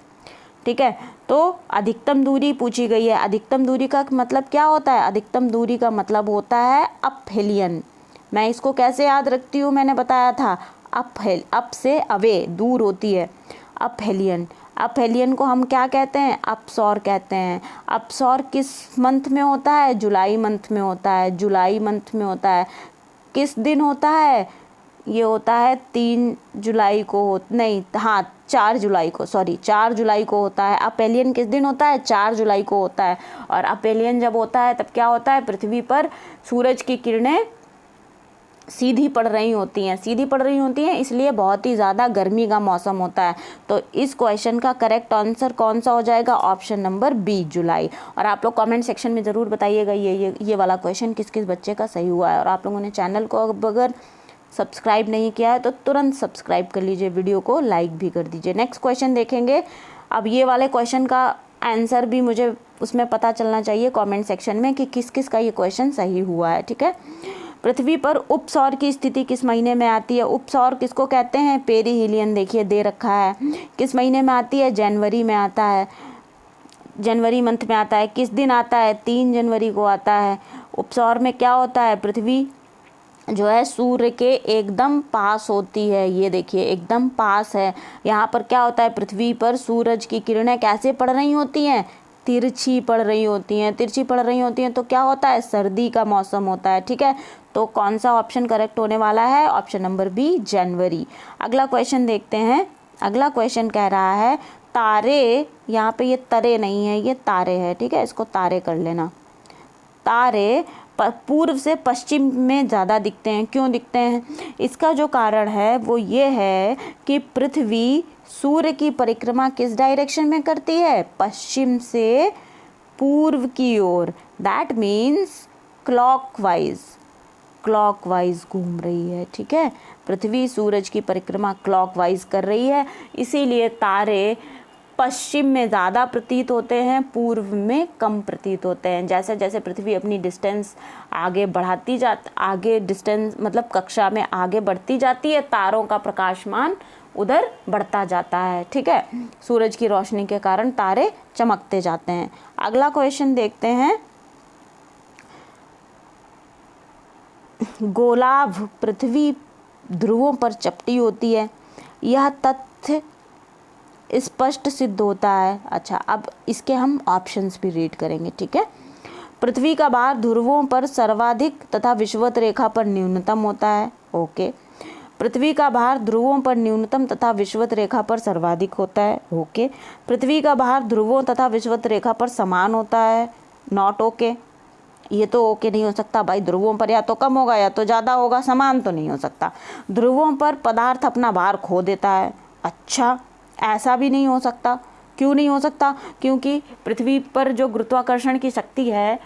ठीक है, तो अधिकतम दूरी पूछी गई है। अधिकतम दूरी का मतलब क्या होता है, अधिकतम दूरी का मतलब होता है अपहेलियन। मैं इसको कैसे याद रखती हूँ, मैंने बताया था, अप से अवे दूर होती है, अपहेलियन। अपहेलियन को हम क्या कहते हैं, अपसौर कहते हैं। अपसौर किस मंथ में होता है, जुलाई मंथ में होता है, जुलाई मंथ में होता है। किस दिन होता है, ये होता है 3 जुलाई को, नहीं हाँ 4 जुलाई को, 4 जुलाई को होता है। अपहेलियन किस दिन होता है, 4 जुलाई को होता है। और अपहेलियन जब होता है तब क्या होता है, पृथ्वी पर सूरज की किरणें सीधी पड़ रही होती हैं, इसलिए बहुत ही ज़्यादा गर्मी का मौसम होता है। तो इस क्वेश्चन का करेक्ट आंसर कौन सा हो जाएगा, ऑप्शन नंबर बी, जुलाई। और आप लोग कमेंट सेक्शन में ज़रूर बताइएगा ये वाला क्वेश्चन किस किस बच्चे का सही हुआ है। और आप लोगों ने चैनल को अगर सब्सक्राइब नहीं किया है तो तुरंत सब्सक्राइब कर लीजिए, वीडियो को लाइक भी कर दीजिए। नेक्स्ट क्वेश्चन देखेंगे। अब ये वाले क्वेश्चन का आंसर भी मुझे उसमें पता चलना चाहिए कमेंट सेक्शन में कि किस किस का ये क्वेश्चन सही हुआ है। ठीक है, पृथ्वी पर उपसौर की स्थिति किस महीने में आती है। उपसौर किसको कहते हैं, पेरिहीलियन, देखिए दे रखा है। किस महीने में आती है, जनवरी में आता है, जनवरी मंथ में आता है। किस दिन आता है, 3 जनवरी को आता है। उपसौर में क्या होता है, पृथ्वी जो है सूर्य के एकदम पास होती है, ये देखिए एकदम पास है। यहाँ पर क्या होता है, पृथ्वी पर सूरज की किरणें कैसे पड़ रही होती हैं, तिरछी पड़ रही होती हैं, तो क्या होता है, सर्दी का मौसम होता है। ठीक है, तो कौन सा ऑप्शन करेक्ट होने वाला है, ऑप्शन नंबर बी, जनवरी। अगला क्वेश्चन देखते हैं। अगला क्वेश्चन कह रहा है तारे, यहाँ पे ये तरे नहीं है, ये तारे है। ठीक है, इसको तारे कर लेना। तारे पूर्व से पश्चिम में ज़्यादा दिखते हैं, क्यों दिखते हैं, इसका जो कारण है वो ये है कि पृथ्वी सूर्य की परिक्रमा किस डायरेक्शन में करती है, पश्चिम से पूर्व की ओर। दैट मीन्स क्लॉकवाइज घूम रही है। ठीक है, पृथ्वी सूरज की परिक्रमा क्लॉकवाइज कर रही है, इसीलिए तारे पश्चिम में ज़्यादा प्रतीत होते हैं, पूर्व में कम प्रतीत होते हैं। जैसे जैसे पृथ्वी अपनी डिस्टेंस आगे डिस्टेंस मतलब कक्षा में आगे बढ़ती जाती है, तारों का प्रकाशमान उधर बढ़ता जाता है। ठीक है, सूरज की रोशनी के कारण तारे चमकते जाते हैं। अगला क्वेश्चन देखते हैं। गोलाभ पृथ्वी ध्रुवों पर चपटी होती है, यह तथ्य स्पष्ट सिद्ध होता है। अच्छा, अब इसके हम ऑप्शंस भी रीड करेंगे। ठीक है, पृथ्वी का भार ध्रुवों पर सर्वाधिक तथा विषुवत रेखा पर न्यूनतम होता है। ओके, पृथ्वी का भार ध्रुवों पर न्यूनतम तथा विषुवत रेखा पर सर्वाधिक होता है। ओके, पृथ्वी का भार ध्रुवों तथा विषुवत रेखा पर समान होता है। नॉट ओके, ये तो ओके नहीं हो सकता भाई, ध्रुवों पर या तो कम होगा या तो ज़्यादा होगा, समान तो नहीं हो सकता। ध्रुवों पर पदार्थ अपना भार खो देता है। अच्छा, ऐसा भी नहीं हो सकता। क्यों नहीं हो सकता, क्योंकि पृथ्वी पर जो गुरुत्वाकर्षण की शक्ति है,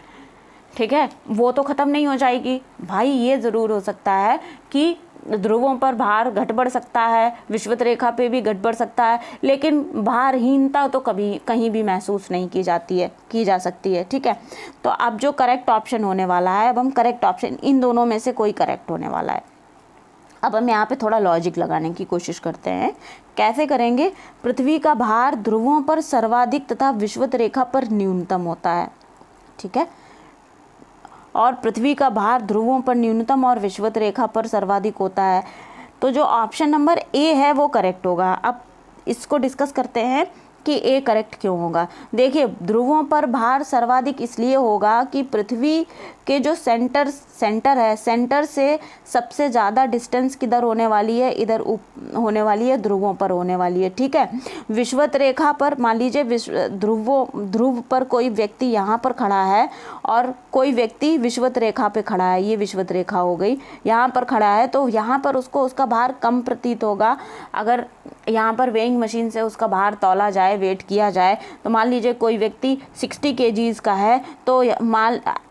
ठीक है, वो तो ख़त्म नहीं हो जाएगी भाई। ये ज़रूर हो सकता है कि ध्रुवों पर भार घट बढ़ सकता है, विषुवत रेखा पे भी घट बढ़ सकता है, लेकिन भारहीनता तो कभी कहीं भी महसूस नहीं की जा सकती है। ठीक है, तो अब जो करेक्ट ऑप्शन होने वाला है, अब हम करेक्ट ऑप्शन, इन दोनों में से कोई करेक्ट होने वाला है। अब हम यहाँ पे थोड़ा लॉजिक लगाने की कोशिश करते हैं। कैसे करेंगे, पृथ्वी का भार ध्रुवों पर सर्वाधिक तथा विषुवत रेखा पर न्यूनतम होता है। ठीक है, और पृथ्वी का भार ध्रुवों पर न्यूनतम और विषुवत रेखा पर सर्वाधिक होता है, तो जो ऑप्शन नंबर ए है वो करेक्ट होगा। अब इसको डिस्कस करते हैं कि ए करेक्ट क्यों होगा। देखिए, ध्रुवों पर भार सर्वाधिक इसलिए होगा कि पृथ्वी के जो सेंटर है, सेंटर से सबसे ज़्यादा डिस्टेंस किधर होने वाली है, इधर होने वाली है, ध्रुवों पर होने वाली है, ठीक है। विषुवत रेखा पर मान लीजिए ध्रुव पर कोई व्यक्ति यहाँ पर खड़ा है और कोई व्यक्ति विषुवत रेखा पे खड़ा है, ये विषुवत रेखा हो गई, यहाँ पर खड़ा है, तो यहाँ पर उसको उसका भार कम प्रतीत होगा। अगर यहाँ पर वेइंग मशीन से उसका भार तौला जाए, वेट किया जाए, तो मान लीजिए कोई व्यक्ति 60 kgs का है, तो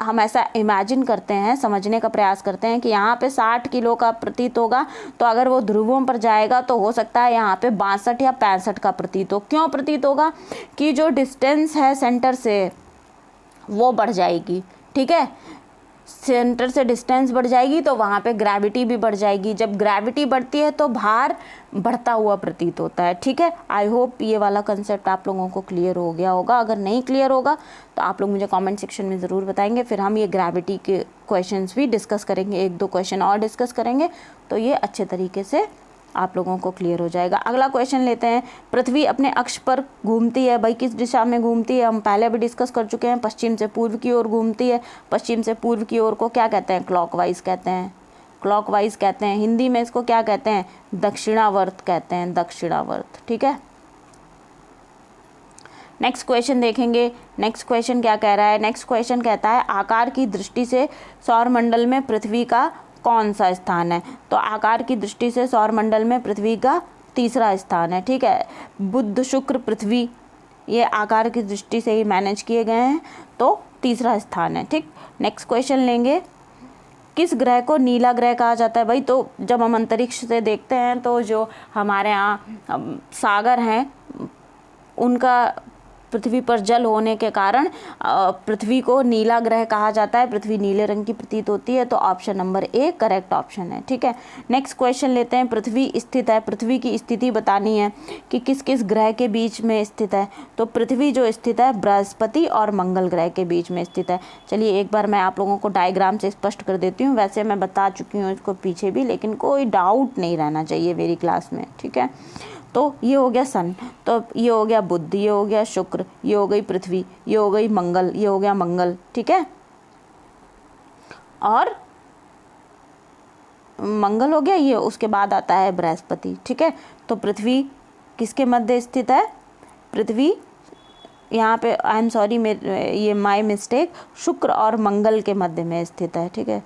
हम ऐसा इमेजिन करते हैं, समझने का प्रयास करते हैं कि यहाँ पे 60 किलो का प्रतीत होगा, तो अगर वो ध्रुवों पर जाएगा तो हो सकता है यहाँ पे 62 या 65 का प्रतीत हो। क्यों प्रतीत होगा? कि जो डिस्टेंस है सेंटर से वो बढ़ जाएगी, ठीक है। सेंटर से डिस्टेंस बढ़ जाएगी तो वहाँ पे ग्रेविटी भी बढ़ जाएगी। जब ग्रेविटी बढ़ती है तो भार बढ़ता हुआ प्रतीत होता है, ठीक है। आई होप ये वाला कंसेप्ट आप लोगों को क्लियर हो गया होगा। अगर नहीं क्लियर होगा तो आप लोग मुझे कमेंट सेक्शन में ज़रूर बताएंगे, फिर हम ये ग्रेविटी के क्वेश्चंस भी डिस्कस करेंगे, 1-2 क्वेश्चन और डिस्कस करेंगे, तो ये अच्छे तरीके से आप लोगों को क्लियर हो जाएगा। अगला क्वेश्चन लेते हैं। पृथ्वी अपने अक्ष पर घूमती है, भाई किस दिशा में घूमती है? हम पहले भी डिस्कस कर चुके हैं, पश्चिम से पूर्व की ओर घूमती है। पश्चिम से पूर्व की ओर को क्या कहते हैं? क्लॉकवाइज कहते हैं, क्लॉकवाइज कहते हैं। हिंदी में इसको क्या कहते हैं? दक्षिणावर्त कहते हैं, दक्षिणावर्त, ठीक है। नेक्स्ट क्वेश्चन देखेंगे। नेक्स्ट क्वेश्चन क्या कह रहा है? नेक्स्ट क्वेश्चन कहता है आकार की दृष्टि से सौरमंडल में पृथ्वी का कौन सा स्थान है? तो आकार की दृष्टि से सौरमंडल में पृथ्वी का तीसरा स्थान है, ठीक है। बुध, शुक्र, पृथ्वी ये आकार की दृष्टि से ही मैनेज किए गए हैं, तो तीसरा स्थान है, ठीक। नेक्स्ट क्वेश्चन लेंगे। किस ग्रह को नीला ग्रह कहा जाता है? भाई तो जब हम अंतरिक्ष से देखते हैं तो जो हमारे यहाँ सागर हैं उनका पृथ्वी पर जल होने के कारण पृथ्वी को नीला ग्रह कहा जाता है, पृथ्वी नीले रंग की प्रतीत होती है, तो option number A correct option है, ठीक है। नेक्स्ट क्वेश्चन लेते हैं। पृथ्वी स्थित है, पृथ्वी की स्थिति बतानी है कि किस किस ग्रह के बीच में स्थित है। तो पृथ्वी जो स्थित है बृहस्पति और मंगल ग्रह के बीच में स्थित है। चलिए एक बार मैं आप लोगों को डायग्राम से स्पष्ट कर देती हूँ, वैसे मैं बता चुकी हूँ इसको पीछे भी, लेकिन कोई डाउट नहीं रहना चाहिए मेरी क्लास में, ठीक है। तो ये हो गया सन, तो ये हो गया बुध, ये हो गया शुक्र, ये हो गई पृथ्वी, ये हो गई मंगल, ये हो गया मंगल, ठीक है। और मंगल हो गया ये, उसके बाद आता है बृहस्पति, ठीक है। तो पृथ्वी किसके मध्य स्थित है? पृथ्वी यहाँ पे आई एम सॉरी, ये माय मिस्टेक, शुक्र और मंगल के मध्य में स्थित है, ठीक है।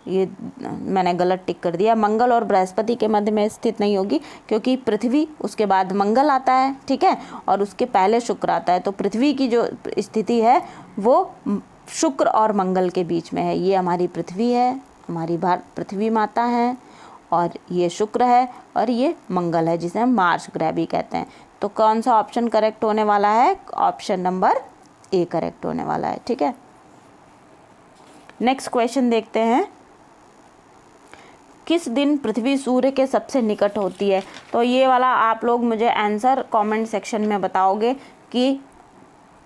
ये मैंने गलत टिक कर दिया, मंगल और बृहस्पति के मध्य में स्थित नहीं होगी, क्योंकि पृथ्वी उसके बाद मंगल आता है, ठीक है, और उसके पहले शुक्र आता है। तो पृथ्वी की जो स्थिति है वो शुक्र और मंगल के बीच में है। ये हमारी पृथ्वी है, हमारी पृथ्वी माता है, और ये शुक्र है, और ये मंगल है जिसे हम मार्स ग्रह भी कहते हैं। तो कौन सा ऑप्शन करेक्ट होने वाला है? ऑप्शन नंबर ए करेक्ट होने वाला है, ठीक है। नेक्स्ट क्वेश्चन देखते हैं। किस दिन पृथ्वी सूर्य के सबसे निकट होती है? तो ये वाला आप लोग मुझे आंसर कमेंट सेक्शन में बताओगे कि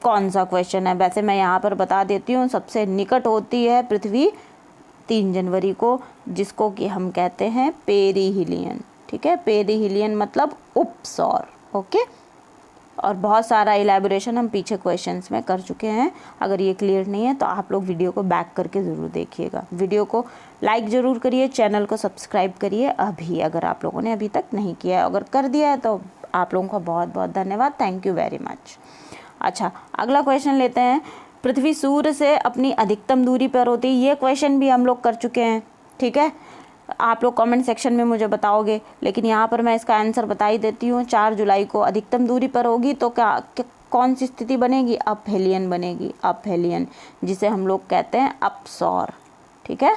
कौन सा क्वेश्चन है। वैसे मैं यहाँ पर बता देती हूँ, सबसे निकट होती है पृथ्वी 3 जनवरी को, जिसको कि हम कहते हैं पेरिहिलियन, ठीक है। पेरिहिलियन मतलब उपसौर, ओके। और बहुत सारा इलेबोरेशन हम पीछे क्वेश्चंस में कर चुके हैं। अगर ये क्लियर नहीं है तो आप लोग वीडियो को बैक करके ज़रूर देखिएगा। वीडियो को लाइक ज़रूर करिए, चैनल को सब्सक्राइब करिए अभी, अगर आप लोगों ने अभी तक नहीं किया है। अगर कर दिया है तो आप लोगों का बहुत बहुत धन्यवाद, थैंक यू वेरी मच। अच्छा, अगला क्वेश्चन लेते हैं। पृथ्वी सूर्य से अपनी अधिकतम दूरी पर होती है, ये क्वेश्चन भी हम लोग कर चुके हैं, ठीक है। आप लोग कमेंट सेक्शन में मुझे बताओगे, लेकिन यहाँ पर मैं इसका आंसर बता ही देती हूँ। 4 जुलाई को अधिकतम दूरी पर होगी तो कौन सी स्थिति बनेगी? अपहेलियन बनेगी, अपहेलियन, जिसे हम लोग कहते हैं अपसौर, ठीक है।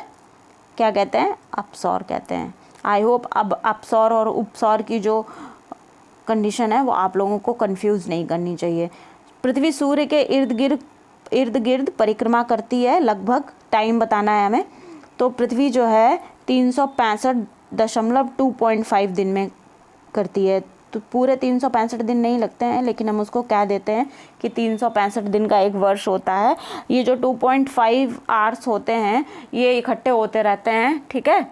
क्या कहते हैं? अपसौर कहते हैं। आई होप अब अपसौर और उपसौर की जो कंडीशन है वो आप लोगों को कंफ्यूज नहीं करनी चाहिए। पृथ्वी सूर्य के इर्द गिर्द परिक्रमा करती है, लगभग टाइम बताना है हमें। तो पृथ्वी जो है 365.2.5 दिन में करती है। तो पूरे 365 दिन नहीं लगते हैं, लेकिन हम उसको कह देते हैं कि 365 दिन का एक वर्ष होता है। ये जो 2.5 आवर्स होते हैं ये इकट्ठे होते रहते हैं, ठीक है।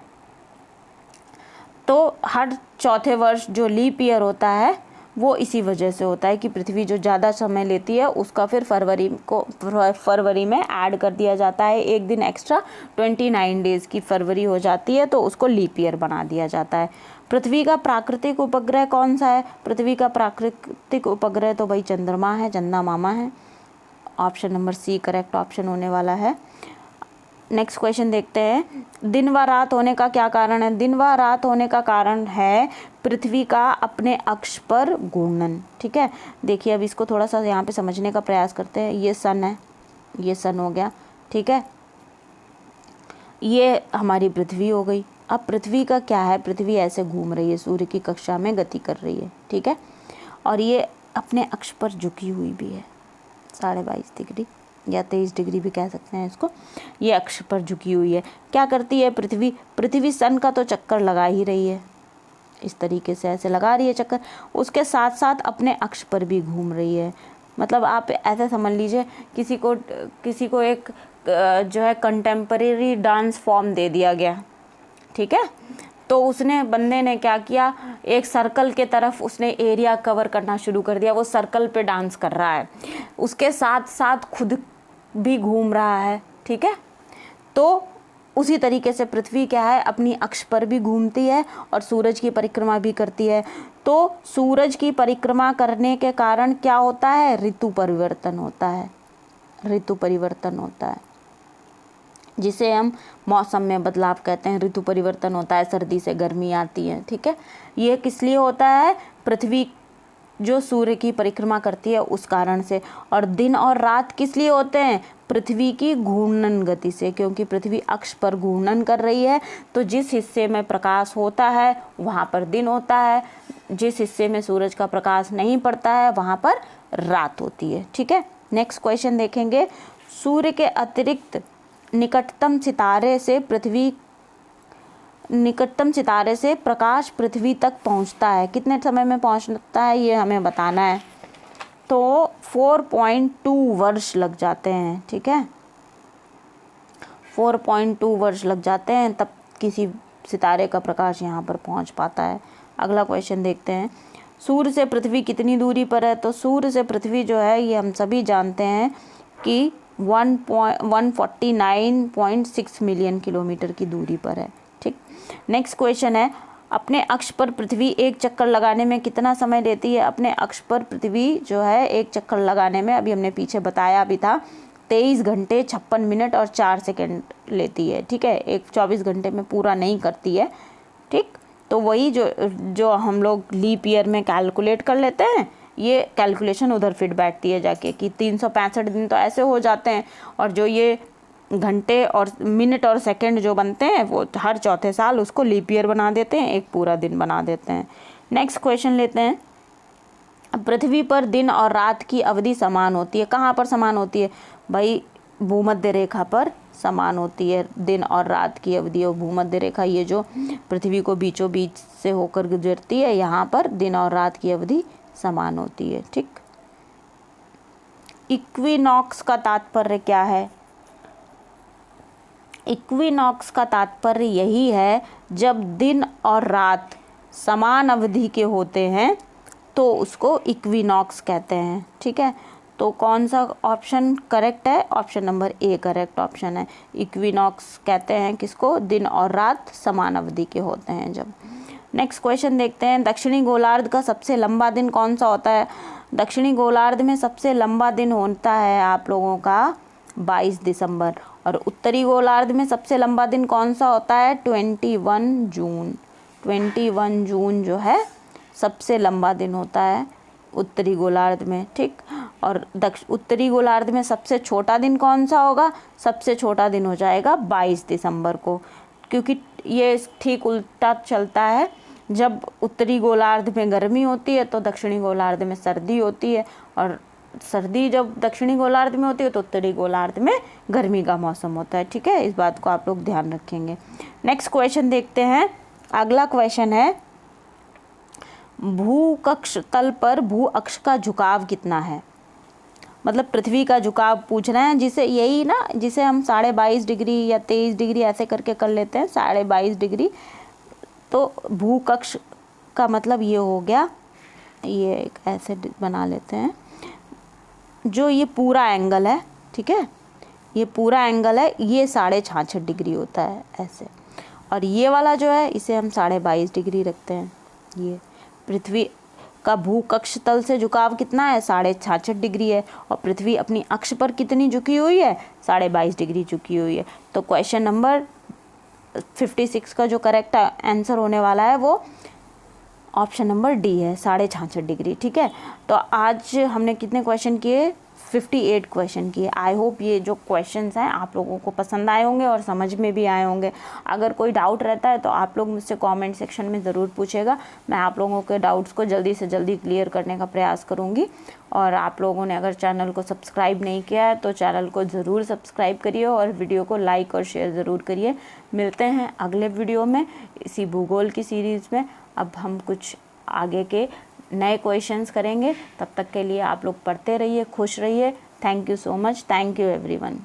तो हर चौथे वर्ष जो लीप ईयर होता है वो इसी वजह से होता है कि पृथ्वी जो ज़्यादा समय लेती है उसका फिर फरवरी में ऐड कर दिया जाता है, एक दिन एक्स्ट्रा, 29 डेज़ की फरवरी हो जाती है तो उसको लीप ईयर बना दिया जाता है। पृथ्वी का प्राकृतिक उपग्रह कौन सा है? पृथ्वी का प्राकृतिक उपग्रह तो भाई चंद्रमा है, चंदा मामा है। Option number C correct option होने वाला है। नेक्स्ट क्वेश्चन देखते हैं, दिन व रात होने का क्या कारण है? दिन व रात होने का कारण है पृथ्वी का अपने अक्ष पर घूर्णन। ठीक है, देखिए अब इसको थोड़ा सा यहाँ पे समझने का प्रयास करते हैं। ये सन है, ये सन हो गया, ठीक है, ये हमारी पृथ्वी हो गई। अब पृथ्वी का क्या है, पृथ्वी ऐसे घूम रही है, सूर्य की कक्षा में गति कर रही है, ठीक है, और ये अपने अक्ष पर झुकी हुई भी है, 22.5 डिग्री या 23 डिग्री भी कह सकते हैं इसको। ये अक्ष पर झुकी हुई है। क्या करती है पृथ्वी सन का तो चक्कर लगा ही रही है, इस तरीके से ऐसे लगा रही है चक्कर, उसके साथ साथ अपने अक्ष पर भी घूम रही है। मतलब आप ऐसा समझ लीजिए किसी को एक जो है कंटेम्परेरी डांस फॉर्म दे दिया गया, ठीक है, तो बंदे ने क्या किया, एक सर्कल के तरफ उसने एरिया कवर करना शुरू कर दिया, वो सर्कल पे डांस कर रहा है, उसके साथ साथ खुद भी घूम रहा है, ठीक है। तो उसी तरीके से पृथ्वी क्या है, अपनी अक्ष पर भी घूमती है और सूरज की परिक्रमा भी करती है। तो सूरज की परिक्रमा करने के कारण क्या होता है, ऋतु परिवर्तन होता है, ऋतु परिवर्तन होता है, जिसे हम मौसम में बदलाव कहते हैं। ऋतु परिवर्तन होता है, सर्दी से गर्मी आती है, ठीक है। ये किस लिए होता है, पृथ्वी जो सूर्य की परिक्रमा करती है उस कारण से। और दिन और रात किस लिए होते हैं, पृथ्वी की घूर्णन गति से, क्योंकि पृथ्वी अक्ष पर घूर्णन कर रही है, तो जिस हिस्से में प्रकाश होता है वहाँ पर दिन होता है, जिस हिस्से में सूरज का प्रकाश नहीं पड़ता है वहाँ पर रात होती है, ठीक है। नेक्स्ट क्वेश्चन देखेंगे, सूर्य के अतिरिक्त निकटतम सितारे से प्रकाश पृथ्वी तक पहुंचता है, कितने समय में पहुंचता है ये हमें बताना है। तो 4.2 वर्ष लग जाते हैं, ठीक है, 4.2 वर्ष लग जाते हैं, तब किसी सितारे का प्रकाश यहाँ पर पहुँच पाता है। अगला क्वेश्चन देखते हैं, सूर्य से पृथ्वी कितनी दूरी पर है? तो सूर्य से पृथ्वी जो है ये हम सभी जानते हैं कि 149.6 मिलियन किलोमीटर की दूरी पर है, ठीक। नेक्स्ट क्वेश्चन है, अपने अक्ष पर पृथ्वी एक चक्कर लगाने में कितना समय लेती है? अपने अक्ष पर पृथ्वी जो है एक चक्कर लगाने में, अभी हमने पीछे बताया भी था, 23 घंटे 56 मिनट और 4 सेकेंड लेती है, ठीक है। एक 24 घंटे में पूरा नहीं करती है, ठीक। तो वही जो हम लोग लीप ईयर में कैलकुलेट कर लेते हैं, ये कैलकुलेशन उधर फिट बैठती है जाके कि 365 दिन तो ऐसे हो जाते हैं, और जो ये घंटे और मिनट और सेकंड जो बनते हैं वो हर चौथे साल उसको लीप ईयर बना देते हैं, एक पूरा दिन बना देते हैं। नेक्स्ट क्वेश्चन लेते हैं, पृथ्वी पर दिन और रात की अवधि समान होती है, कहाँ पर समान होती है भाई? भूमध्य रेखा पर समान होती है दिन और रात की अवधि, और भूमध्य रेखा ये जो पृथ्वी को बीचों बीच से होकर गुजरती है, यहाँ पर दिन और रात की अवधि समान होती है, ठीक। इक्विनॉक्स का तात्पर्य क्या है? इक्विनॉक्स का तात्पर्य यही है, जब दिन और रात समान अवधि के होते हैं तो उसको इक्विनॉक्स कहते हैं, ठीक है। तो कौन सा ऑप्शन करेक्ट है? Option number A correct option है। इक्विनॉक्स कहते हैं किसको? दिन और रात समान अवधि के होते हैं जब। नेक्स्ट क्वेश्चन देखते हैं, दक्षिणी गोलार्ध का सबसे लंबा दिन कौन सा होता है? दक्षिणी गोलार्ध में सबसे लंबा दिन होता है आप लोगों का 22 दिसंबर, और उत्तरी गोलार्ध में सबसे लंबा दिन कौन सा होता है? 21 जून। 21 जून जो है सबसे लंबा दिन होता है उत्तरी गोलार्ध में, ठीक। और उत्तरी गोलार्ध में सबसे छोटा दिन कौन सा होगा? सबसे छोटा दिन हो जाएगा 22 दिसंबर को, क्योंकि ये ठीक उल्टा चलता है, जब उत्तरी गोलार्ध में गर्मी होती है तो दक्षिणी गोलार्ध में सर्दी होती है, और सर्दी जब दक्षिणी गोलार्ध में होती है तो उत्तरी गोलार्ध में गर्मी का मौसम होता है, ठीक है। इस बात को आप लोग ध्यान रखेंगे। नेक्स्ट क्वेश्चन देखते हैं, अगला क्वेश्चन है, भूकक्ष तल पर भू अक्ष का झुकाव कितना है? मतलब पृथ्वी का झुकाव पूछ रहे हैं, जिसे यही ना, जिसे हम 22.5 डिग्री या 23 डिग्री ऐसे करके कर लेते हैं, 22.5 डिग्री। तो भूकक्ष का मतलब ये हो गया ये एक ऐसे बना लेते हैं, जो ये पूरा एंगल है, ठीक है, ये पूरा एंगल है, ये 66.5 डिग्री होता है ऐसे, और ये वाला जो है इसे हम 22.5 डिग्री रखते हैं। ये पृथ्वी का भूकक्ष तल से झुकाव कितना है, 66.5 डिग्री है, और पृथ्वी अपनी अक्ष पर कितनी झुकी हुई है, 22.5 डिग्री झुकी हुई है। तो क्वेश्चन नंबर 56 का जो करेक्ट आंसर होने वाला है वो ऑप्शन नंबर डी है, 66.5 डिग्री। ठीक है, तो आज हमने कितने क्वेश्चन किए, 58 क्वेश्चन किए। आई होप ये जो क्वेश्चंस हैं आप लोगों को पसंद आए होंगे और समझ में भी आए होंगे। अगर कोई डाउट रहता है तो आप लोग मुझसे कमेंट सेक्शन में ज़रूर पूछेगा, मैं आप लोगों के डाउट्स को जल्दी से जल्दी क्लियर करने का प्रयास करूँगी। और आप लोगों ने अगर चैनल को सब्सक्राइब नहीं किया है तो चैनल को ज़रूर सब्सक्राइब करिए और वीडियो को लाइक और शेयर ज़रूर करिए। मिलते हैं अगले वीडियो में इसी भूगोल की सीरीज़ में। अब हम कुछ आगे के नए क्वेश्चंस करेंगे, तब तक के लिए आप लोग पढ़ते रहिए, खुश रहिए। Thank you so much, thank you everyone.